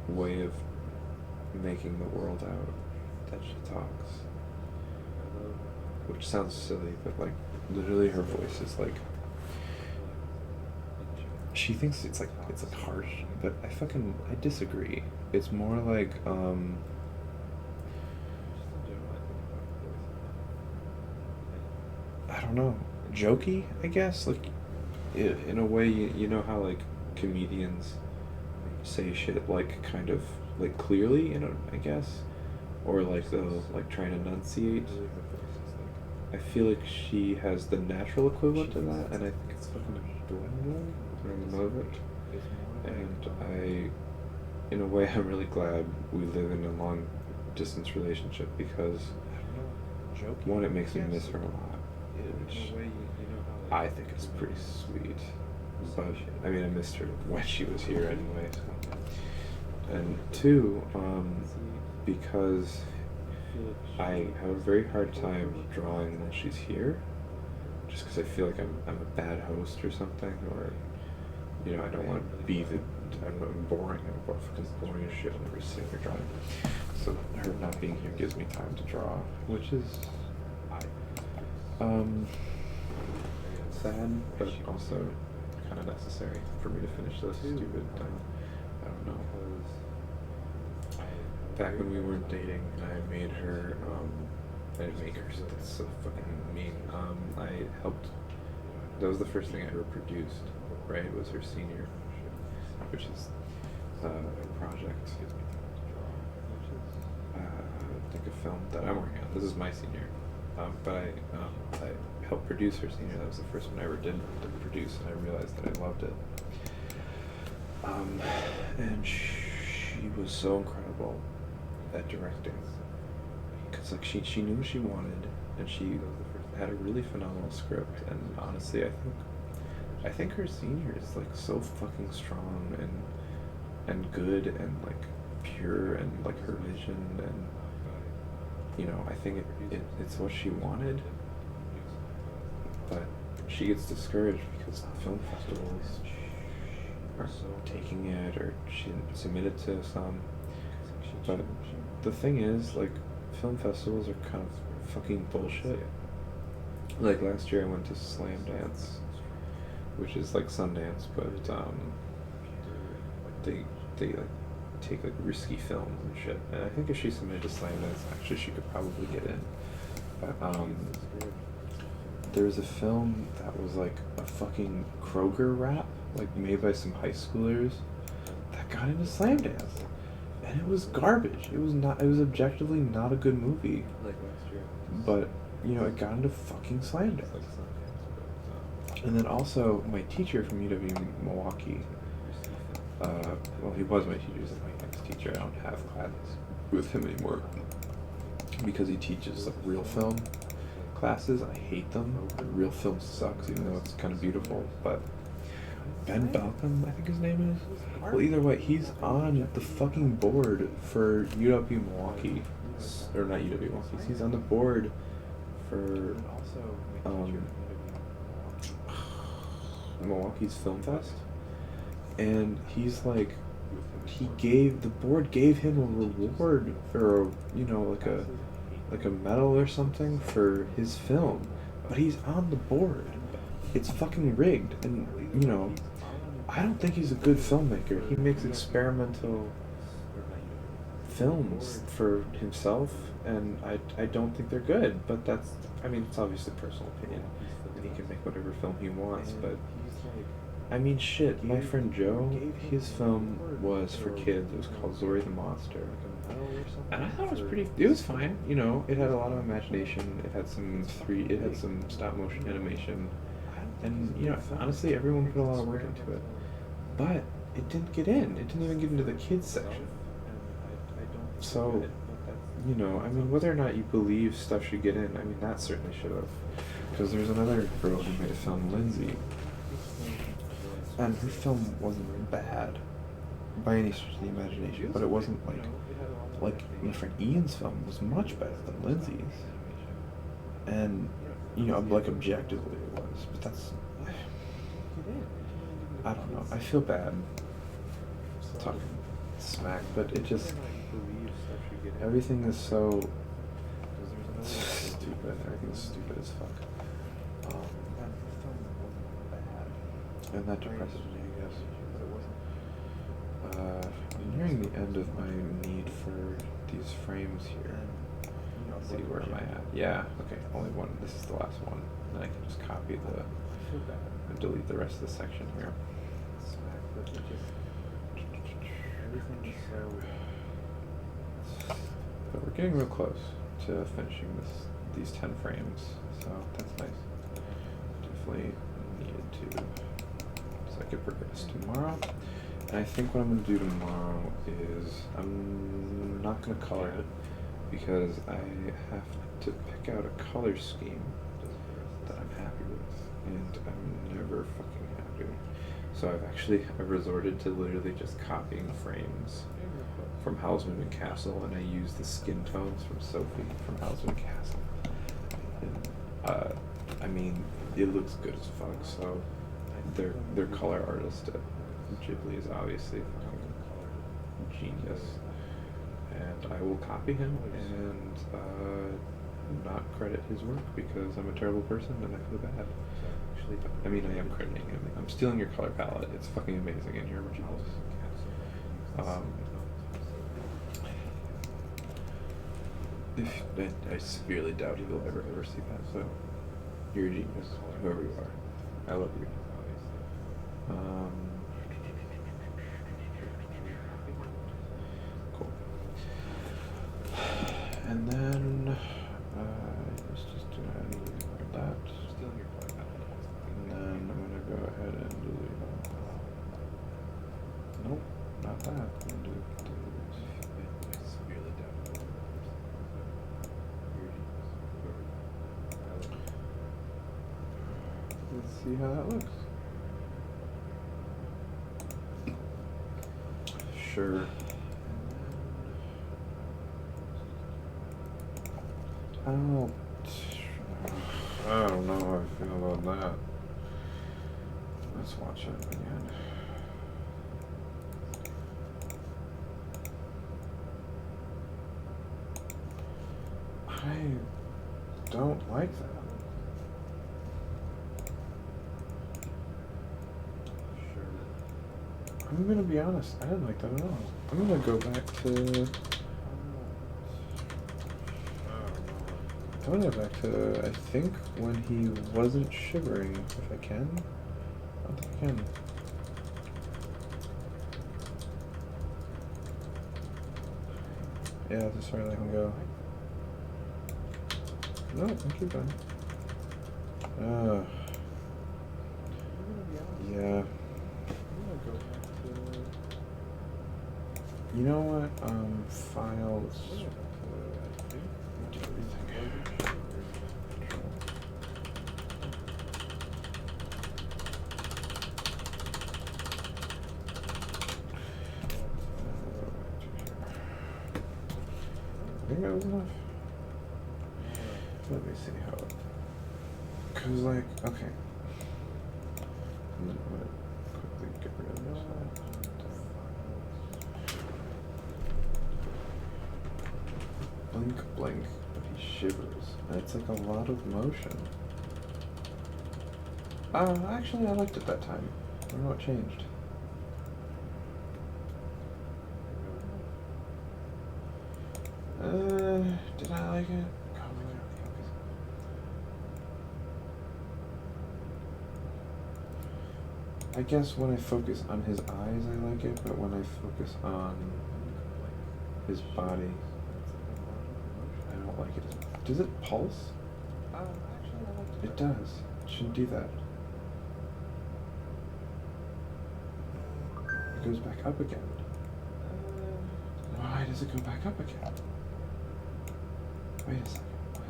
way of making the world out that she talks, which sounds silly, but like literally her voice is like she thinks it's like harsh, but I disagree. It's more like I don't know, jokey, I guess. Like, in a way, you know how like comedians say shit like kind of like clearly, I guess, or like they'll like try and enunciate. I feel like she has the natural equivalent to that, and I think it's fucking adorable in the moment. And in a way, I'm really glad we live in a long distance relationship because one, it makes me miss her a lot, which I think is pretty sweet. But I mean, I missed her when she was here anyway. So. And two, because I have a very hard time drawing when she's here, just because I feel like I'm a bad host or something, or I don't want to be I'm boring. I'm fucking boring as shit whenever sitting here drawing. So her not being here gives me time to draw, which is sad, but also kind of necessary for me to finish this stupid I don't know. Back when we weren't dating, I made her, I didn't make her, so that's so fucking mean. I helped, that was the first thing I ever produced, right? It was her senior, which is a project, I think a film that I'm working on. This is my senior, but I helped produce her senior. That was the first one I ever did produce, and I realized that I loved it. And she was so incredible at directing, because like she knew what she wanted, and she had a really phenomenal script. And honestly, I think her senior is like so fucking strong and good and like pure, and like her vision, and I think it's what she wanted. But she gets discouraged because film festivals are taking it, or she submitted to some. But the thing is, like, film festivals are kind of fucking bullshit. Like last year I went to Slam Dance, which is like Sundance, but they like take like risky films and shit. And I think if she submitted to Slam Dance, actually she could probably get in. But there was a film that was like a fucking Kroger rap, like made by some high schoolers, that got into Slam Dance. And it was garbage. It was objectively not a good movie. But, it got into fucking Slam Dance. And then also, my teacher from UW-Milwaukee, well, he was my teacher, he's like my next teacher. I don't have classes with him anymore because he teaches like real film classes. I hate them. Real film sucks, even though it's kind of beautiful. But Ben Balcom, I think his name is. Well, either way, he's on the fucking board for UW-Milwaukee, or not UW-Milwaukee. He's on the board for Milwaukee's Film Fest, and he's like, the board gave him a reward for like a medal or something for his film, but he's on the board. It's fucking rigged, and I don't think he's a good filmmaker. He makes experimental films for himself, and I don't think they're good, but it's obviously personal opinion, and he can make whatever film he wants. But shit, my friend Joe, his film was for kids. It was called Zori the Monster, and I thought it was fine. It had a lot of imagination. It had some stop motion animation, and honestly, everyone put a lot of work into it. But it didn't get in. It didn't even get into the kids section. So, whether or not you believe stuff should get in, that certainly should have. Because there's another girl who made a film, Lindsay, and her film wasn't bad by any stretch of the imagination, but it wasn't like my friend Ian's film was much better than Lindsay's. And, like objectively it was, but that's, I don't know. I feel bad talking smack, but it just, everything is so stupid. Everything is stupid as fuck. And that depresses me, I Yes. I'm nearing the end of my need for these frames here. Let's see, where am I at? Yeah, okay, only one. This is the last one. Then I can just copy the and delete the rest of the section here. But we're getting real close to finishing these 10 frames, so that's nice. Definitely needed to, so I could progress tomorrow. And I think what I'm going to do tomorrow is I'm not going to color it because I have to pick out a color scheme that I'm happy with, and I'm never fucking happy. So I've resorted to literally just copying frames from Howl's Moving Castle, and I use the skin tones from Sophie from Howl's Moving Castle. And I mean, it looks good as fuck. So their color artist at Ghibli is obviously fucking genius, and I will copy him and not credit his work because I'm a terrible person and I feel bad. I mean, I am crediting him. I'm stealing your color palette. It's fucking amazing in your originals. I severely doubt he will ever see that. So you're a genius, whoever you are. I love you. Cool. And then let's just do that. And then I'm gonna go ahead and delete. Nope, not that. I'm gonna do let's see how that looks. Sure. I don't know how I feel about that. Let's watch it again. I don't like that. I'm gonna be honest, I didn't like that at all. I'm gonna go back to... I'm gonna go back to, I think, when he wasn't shivering, if I can. I don't think I can. Yeah, that's as far as I can go. No, I keep going. Yeah. You know what? File. Let's just do everything. I think that was enough. Let me see how it. Cause like, okay. I'm gonna quickly get rid of this. Blink, blink, but he shivers. And it's like a lot of motion. Actually, I liked it that time. I don't know what changed. Did I like it? Oh my god, focus. I guess when I focus on his eyes, I like it, but when I focus on his body, I don't like it. Does it pulse? Actually, I liked it. It does. It shouldn't do that. It goes back up again. Why does it go back up again? Wait a second, what?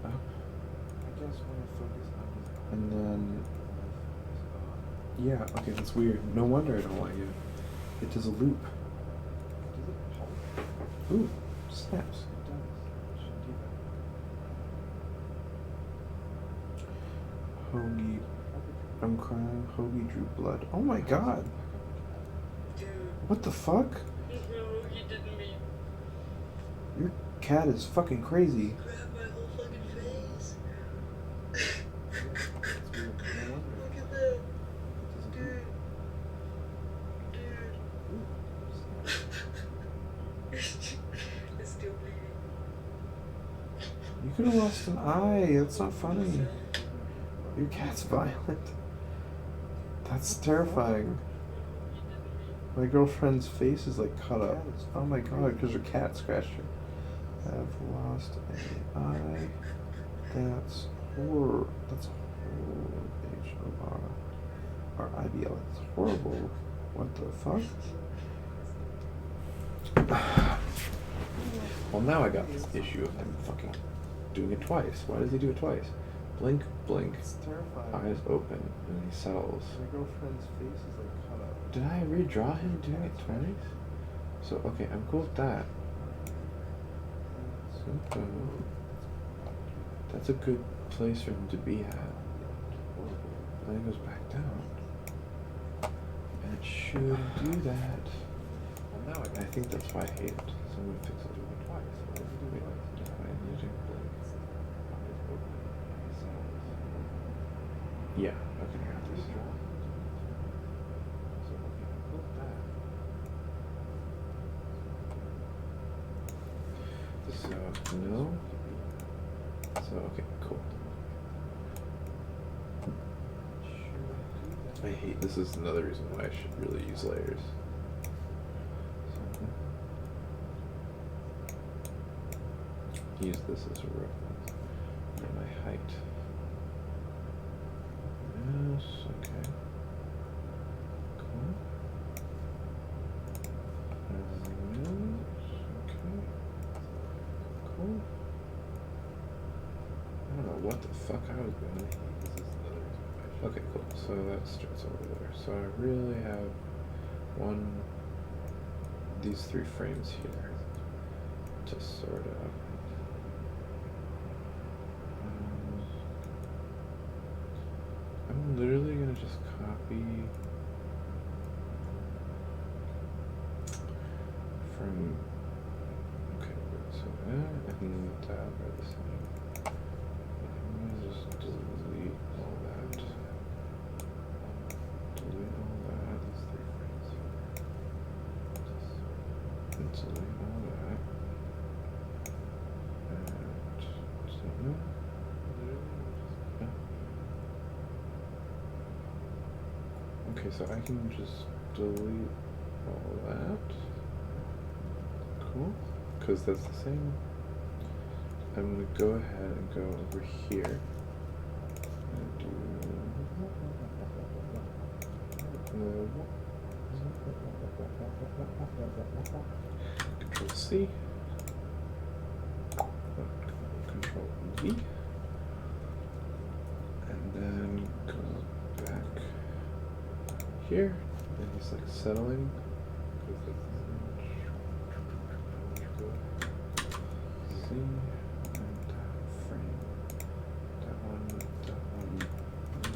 Up? I guess when I focus on his eye. And then... Yeah, okay, that's weird. No wonder I don't like it. It does a loop. Does it pulse? Ooh, snaps. It does. It shouldn't do that. Hoagie. I'm crying. Hoagie drew blood. Oh my god! What the fuck? You didn't mean. Your cat is fucking crazy. Grab my whole fucking face. Look at that. You could have lost an eye. That's not funny. Your cat's violent. That's terrifying. My girlfriend's face is like cut up. Oh my god, because her cat scratched her. Have lost an eye. That's horror. That's horror. H-O-R-R-I-B-L. It's horrible. What the fuck? Well, now I got this issue of him fucking doing it twice. Why does he do it twice? Blink, blink. It's terrifying. Eyes open, and he settles. My girlfriend's face is like cut up. Did I redraw him doing it twice? So, okay, I'm cool with that. So, that's a good place for him to be at. Then he goes back down. And it should do that. Well, now I think that's why I hate it. So I'm gonna fix it twice. What did you do? Yeah, okay, I got this. So, okay, look at that. So, no. So, okay, cool. I hate, this is another reason why I should really use layers. So, use this as a reference. And my height. Yes, okay. Cool. Yes, okay. Cool. I don't know what the fuck I was doing. Okay, cool. So that starts over there. So I really have these 3 frames here to sort of. I'm literally gonna just copy from. Okay, so that and that are the same. I'm gonna just delete all that. Delete all that. These 3 frames. And delete all that. And so no. Okay, so I can just delete all that. Cool. Because that's the same. I'm going to go ahead and go over here and do Control C, Control V, and then go back here, and he's like settling. See, and that frame, that one,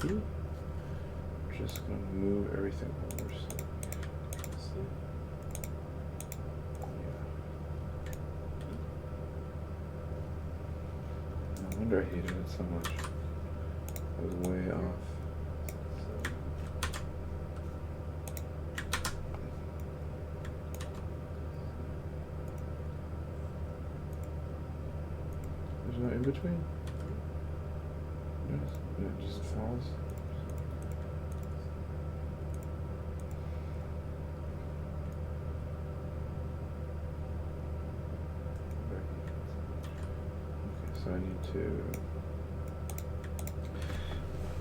B. Just gonna move everything over. So, yeah. No wonder I hated it so much. I was way off. There's no in between? No, it just falls. Okay, so I need to.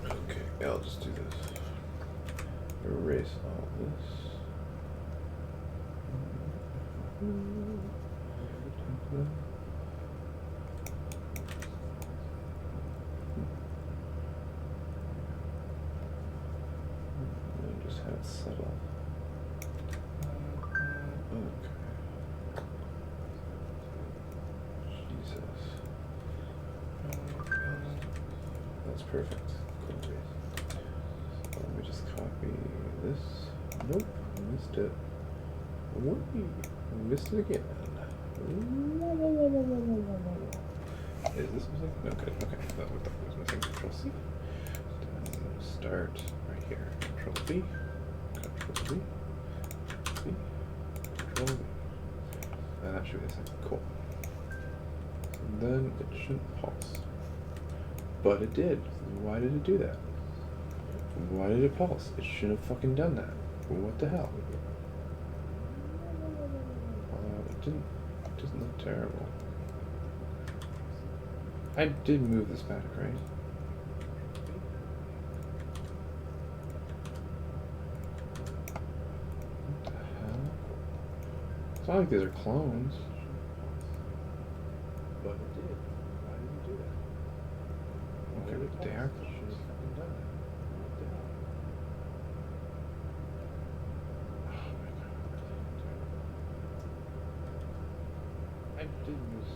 Okay, I'll just do this. Erase all this. And just have it settle. Okay. Jesus. That's perfect. Cool. So let me just copy this. Nope, I missed it. Whoopee. I missed it again. Is this missing? No, good. Okay, that looked like it was missing. Control C. Then start right here. Control V. Control V. V. Control V. And that should be the same. Cool. So then it shouldn't pulse. But it did. Why did it do that? Why did it pulse? It shouldn't have fucking done that. What the hell? It doesn't look terrible. I did move this back, right? What the hell? It's not like these are clones. But it did. Why did it do that? Okay, but they are clones. I did miss,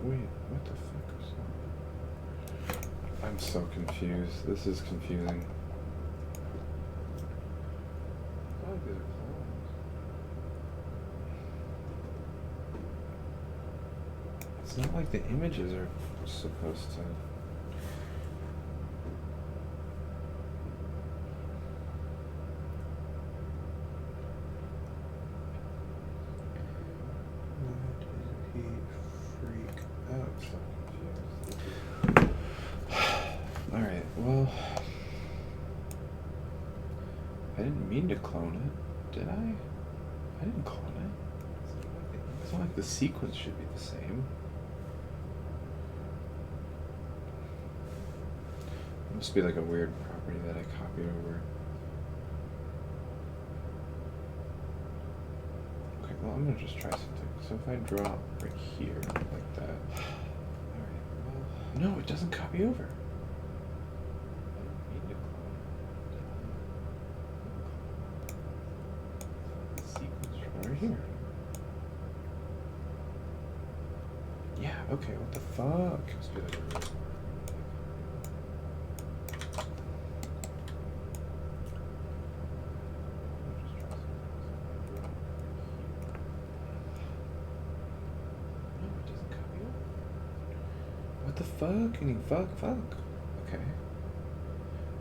wait, what the fuck was that? I'm so confused. This is confusing. I think these are clones. It's not like the images are supposed to... Alright, well... I didn't mean to clone it, did I? I didn't clone it. It's not like the sequence should be the same. It must be like a weird property that I copied over. Okay, well I'm gonna just try something. So if I draw right here, like that. Alright, well... No, it doesn't copy over. Right here. Yeah, okay, what the fuck? What the fuck? Any fuck? Okay.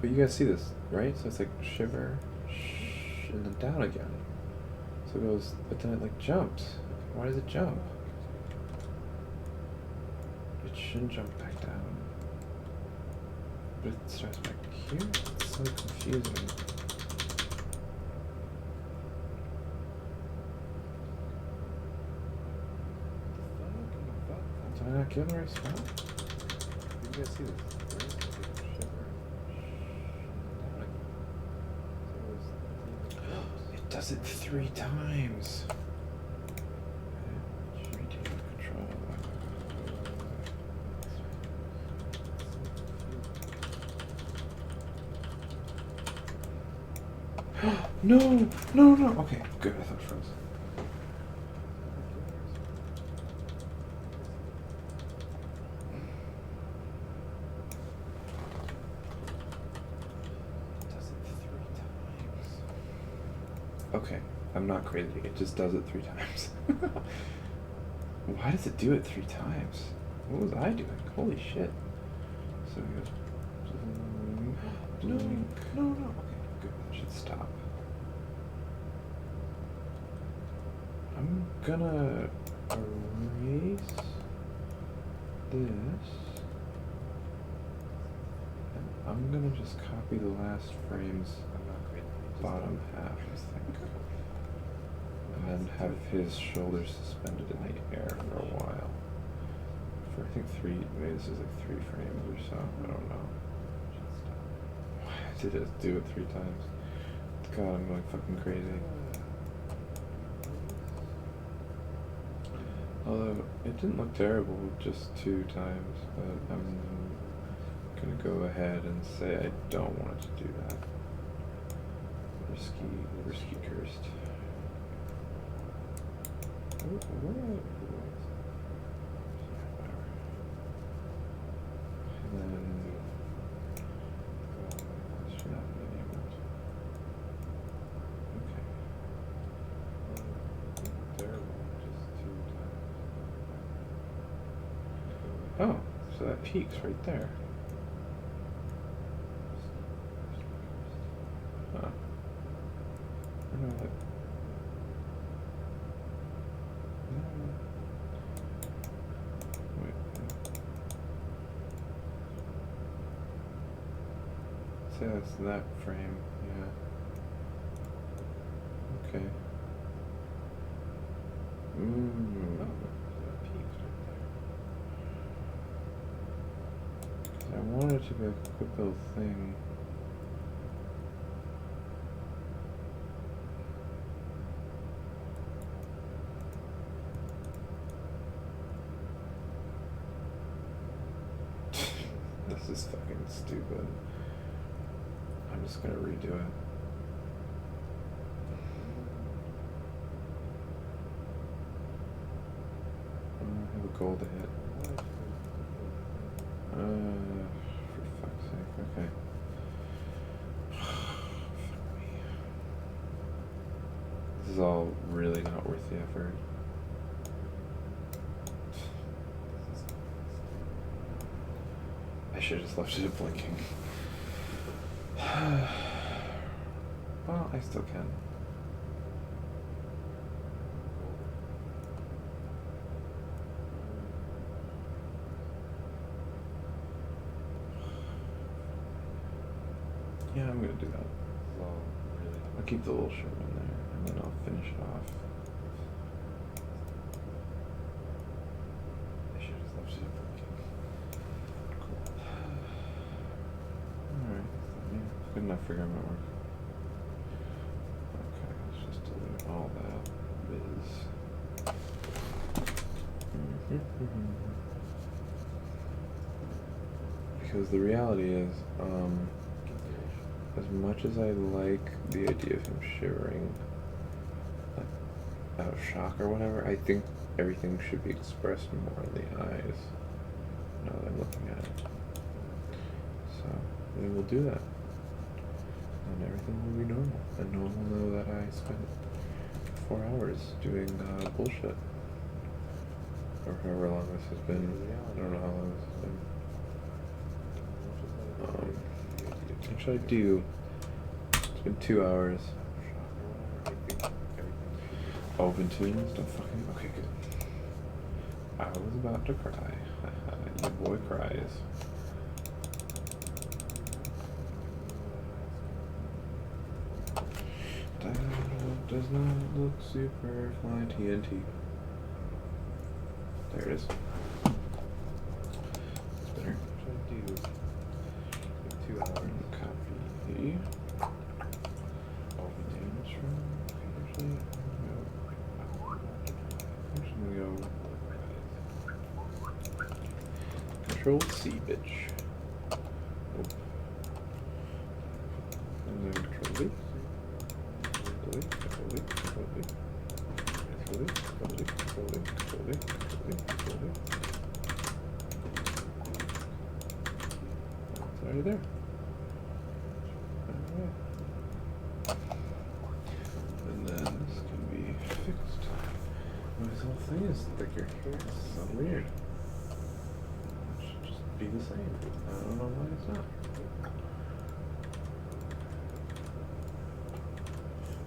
But you guys see this, right? So it's like shiver, shh, and then down again. So it goes, but then it like jumps. Why does it jump? It shouldn't jump back down. But it starts back here? It's so confusing. Did I not get the right spot? You guys see this, right? It does it 3 times. Retain control. No. Okay, good. I thought it froze. Okay, I'm not crazy. It just does it 3 times. Why does it do it 3 times? What was I doing? Holy shit. So it goes... No. Okay, good. It should stop. I'm gonna erase this. And I'm gonna just copy the last frame's bottom half, I think. And then have his shoulders suspended in the air for a while. For I think 3, maybe this is like 3 frames or so. I don't know. Why did it do it 3 times? God, I'm going fucking crazy. Although, it didn't look terrible just 2 times, but I'm gonna go ahead and say I don't want it to do that. Risky cursed. Whatever. And then this should not be enabled. Okay. Terrible, just 2 times. Oh, so that peaks right there. Huh. No, like, no. Wait, say that's that frame, yeah. Okay. Oh, that peaks right I wanted to be a quick little thing. This is fucking stupid. I'm just gonna redo it. I have a goal to hit. For fuck's sake, okay. Fuck me. This is all really not worth the effort. I should have just left it blinking. Well, I still can. Yeah, I'm gonna do that. This is all really I'll keep the little shrimp in there, and then I'll finish it off. I should have just left it blinking. Cool. Alright, yeah, good enough for grammar work. Okay, let's just delete all that biz. Because the reality is, as much as I like the idea of him shivering, like, out of shock or whatever, I think everything should be expressed more in the eyes now that I'm looking at it. So, we will do that. And everything will be normal. And no one will know that I spent 4 hours doing bullshit. Or however long this has been. I don't know how long this has been. Actually, I do. It's been 2 hours. Open tunes? Don't fucking. Okay, good. I was about to cry. Your boy cries. Does not look super flying TNT. There it is. It's better. What should I do? 2 hours. Copy. All the damage from. Actually, I'm gonna go. Control C, bitch. Oh. And then Control V. Control V. Control V. Control V. Control V. Control V. Control V. Control V. Control V. Control V. It's already there. Alright. And then this can be fixed. Well, this whole thing is like your hair is so weird. It should just be the same. I don't know why it's not.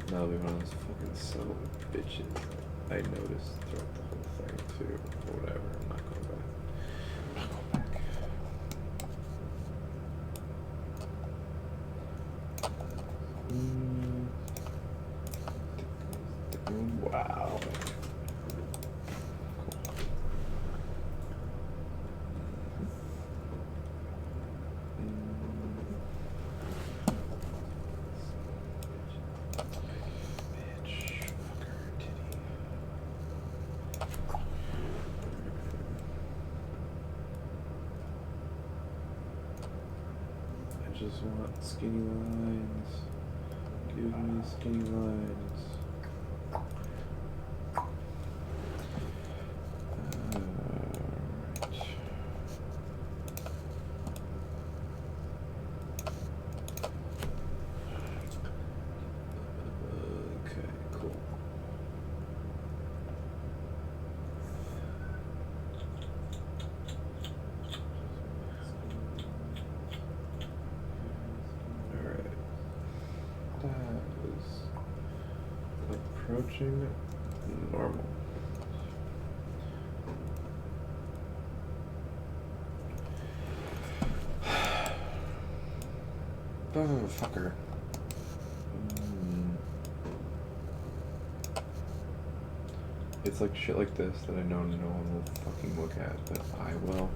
That'll be one of those fucking subtle bitches that I noticed throughout the whole thing too. Or whatever. I'm not going back. I'm not going back. Wow. Bitch, fucker, titty. I just want skinny lines. Give me skinny lines. Alright. Okay, cool. Alright. That is approaching normal. Oh, fucker. It's like shit like this that I know no one will fucking look at, but I will.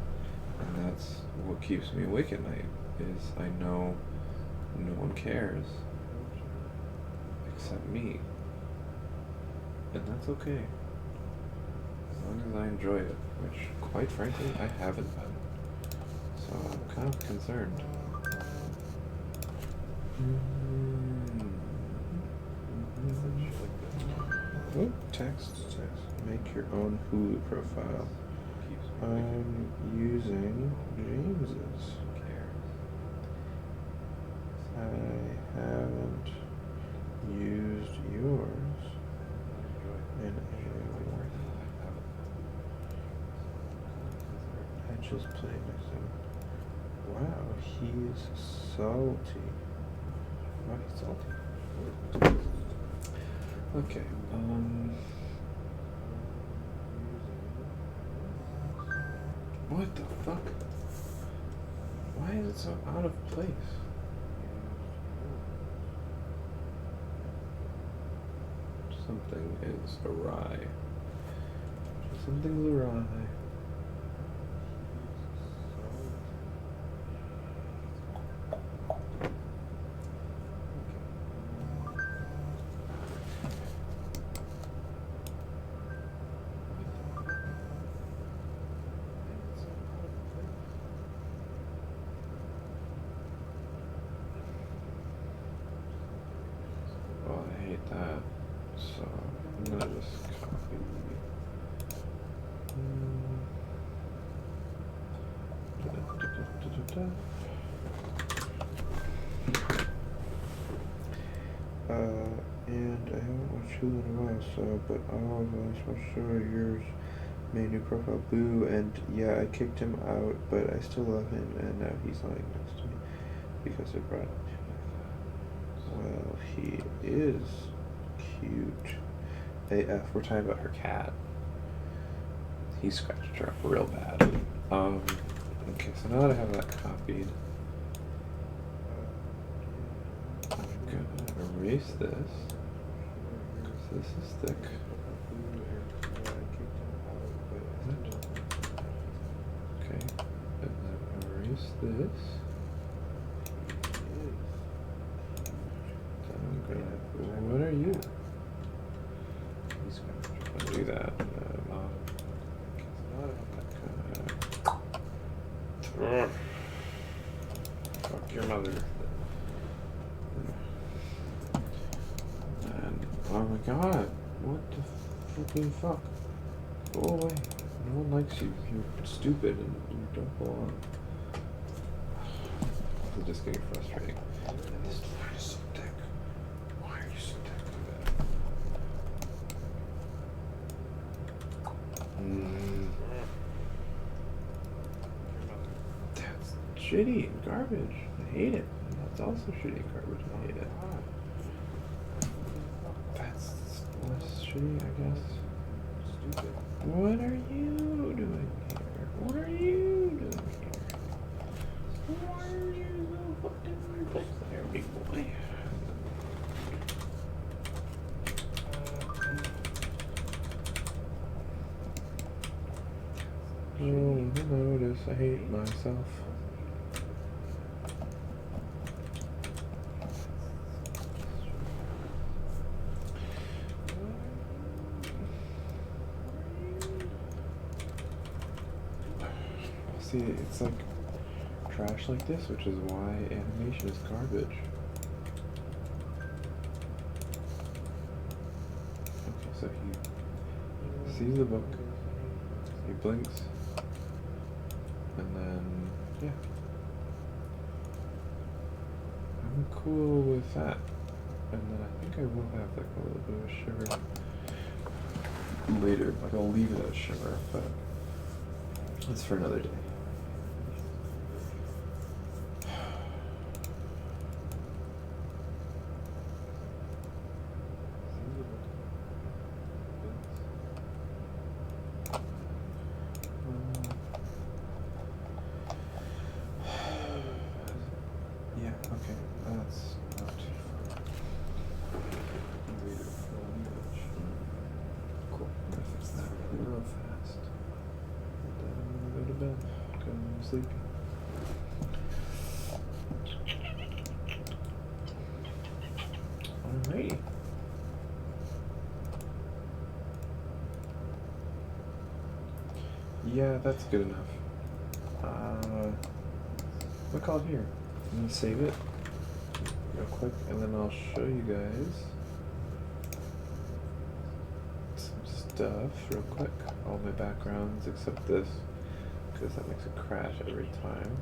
And that's what keeps me awake at night, is I know no one cares except me. And that's okay. As long as I enjoy it, which, quite frankly, I haven't been. So I'm kind of concerned. Oh, text. Make your own Hulu profile. I'm using James's. I haven't used yours in a while. I just played next to him. Wow, he's salty. Why he's salty? Okay, what the fuck? Why is it so out of place? Something is awry. Something's awry. Well, I hate that. So I'm gonna just copy. And I haven't watched Hulu in a while, so, but all of us will show yours made a new profile, boo, and yeah, I kicked him out, but I still love him, and now he's lying next to me, because I brought him to my Well, he is cute. AF, we're talking about her cat. He scratched her up real bad. Okay, so now that I have that copied, I'm gonna erase this, because this is thick. Okay, and then erase this. Then I'm gonna, what are you? I'll do that. Fuck your mother. And oh my god, what the fucking fuck? Go away. No one likes you. You're stupid and you don't belong. This is just getting frustrating. And this line is so thick. Why are you so thick like that? That's shitty and garbage. I hate it. And that's also shitty and garbage. I hate it. That's less shitty, I guess. Stupid. What are you doing here? What are you doing here? Why are you so fucking close there, big boy? Oh, hello, notice I hate myself. See, it's like trash like this, which is why animation is garbage. Okay, so he sees the book, he blinks, and then, yeah. I'm cool with that. And then I think I will have like a little bit of a shiver later. Like I'll leave it as shimmer, but that's for another day. Yeah, okay. sleepy. Alrighty. Yeah, that's good enough. We'll call it here. I'm gonna save it real quick, and then I'll show you guys some stuff real quick. All my backgrounds except this, because that makes it crash every time.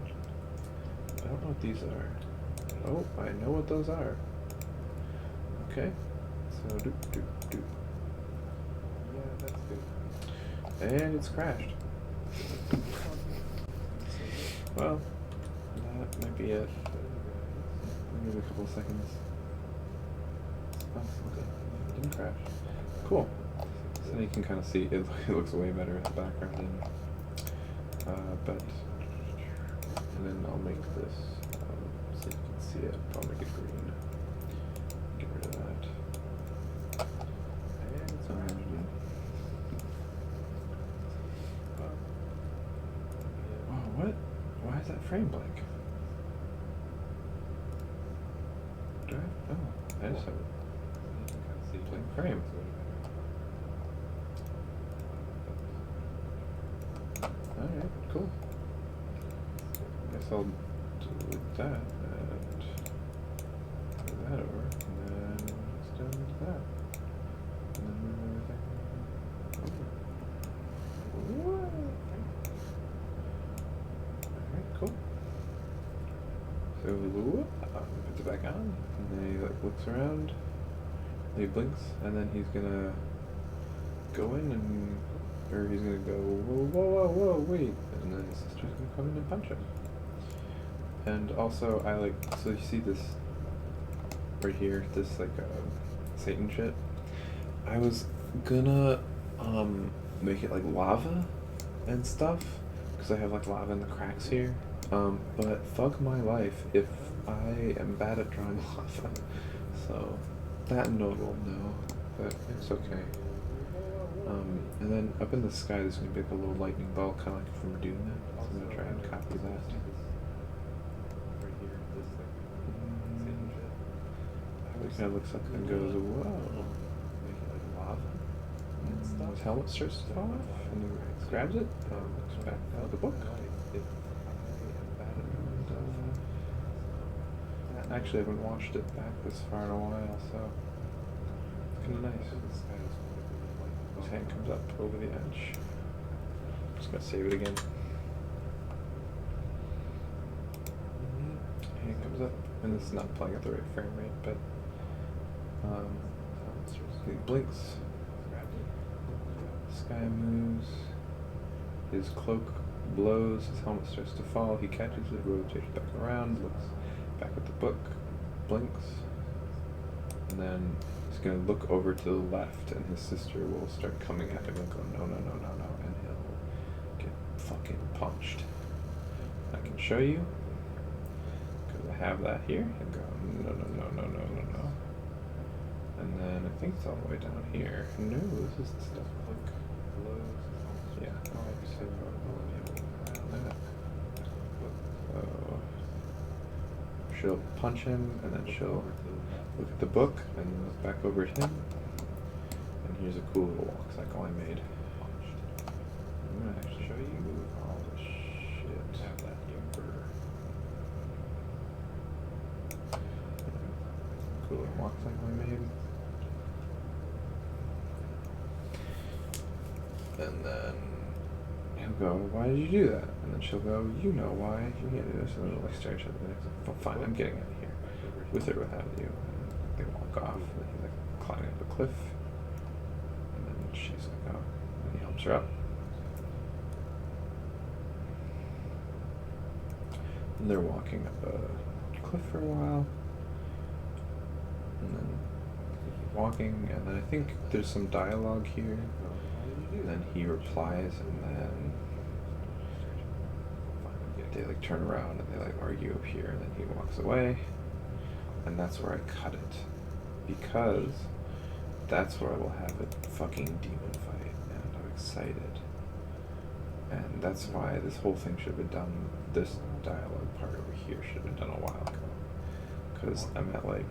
I don't know what these are. Oh, I know what those are. Okay, so doop doop doop. Yeah, that's good. And it's crashed. Well, that might be it. Maybe a couple of seconds. Oh, okay. It didn't crash. Cool. So now you can kind of see it looks way better in the background. But and then I'll make this so you can see it. I'll make it green. Get rid of that. And it's on. Oh, what? Why is that frame blank? Do I? Oh, I just have a blank frame. Alright, cool. Guess I'll delete that and move that over, and then let's do that. And then move everything over. What? Alright, cool. So, puts it back on, and then he like looks around, and he blinks, and then he's gonna go in and, or he's gonna go, whoa, whoa, whoa, whoa, wait, and then his sister's gonna come in and punch him. And also, I like, so you see this right here, this like Satan shit. I was gonna make it like lava and stuff, because I have like lava in the cracks here. But fuck my life if I am bad at drawing lava. So that node will know, but it's okay. And then up in the sky there's gonna be like a little lightning ball, kind of like from Dune. So I'm gonna try and copy that. It kind of looks up and goes, whoa. And his helmet starts to fall off, and he grabs it, and looks back out of the book. And, actually, I haven't watched it back this far in a while, so it's kind of nice. His hand comes up over the edge. I'm just gonna save it again. Hand comes up, and this is not playing at the right frame rate, but he blinks. Sky moves. His cloak blows. His helmet starts to fall. He catches it, rotates back around, looks back at the book, blinks, and then he's gonna look over to the left, and his sister will start coming at him and go, no, no, no, no, no, and he'll get fucking punched. I can show you, because I have that here, and go, no, no, no, no, no, no, no. And then I think it's all the way down here. No, this is the stuff like yeah. So around that. So she'll punch him, and then she'll look at the book and look back over at him. And here's a cool little walk cycle I made. I'm gonna actually show you all the shit. Have that here for cool little walk cycle I made. And then he'll go, why did you do that? And then she'll go, you know why. You can't do this. And then they'll like stare at each other. And he's like, well, fine, I'm getting out of here. With or without you. And they walk off. And then he's like climbing up a cliff. And then she's like, oh. And he helps her up. And they're walking up a cliff for a while. And then walking. And then I think there's some dialogue here. And then he replies, and then they like turn around and they like argue up here, and then he walks away, and that's where I cut it, because that's where I will have a fucking demon fight, and I'm excited. And that's why this whole thing should have been done, this dialogue part over here should have been done a while ago. Because I'm at like,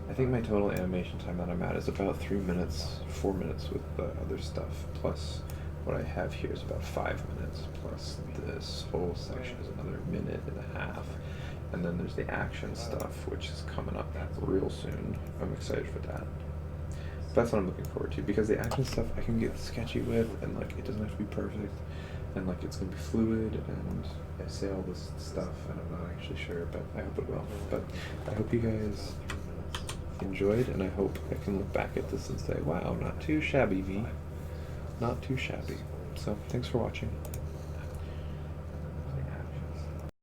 I think my total animation time that I'm at is about 3 minutes, 4 minutes with the other stuff, plus what I have here is about 5 minutes, plus this whole section is another 1.5 minutes. And then there's the action stuff, which is coming up real soon. I'm excited for that. That's what I'm looking forward to, because the action stuff I can get sketchy with, and like it doesn't have to be perfect, and like it's gonna be fluid, and I say all this stuff and I'm not actually sure, but I hope it will. But I hope you guys enjoyed, and I hope I can look back at this and say, wow, not too shabby, V. Not too shabby. So thanks for watching.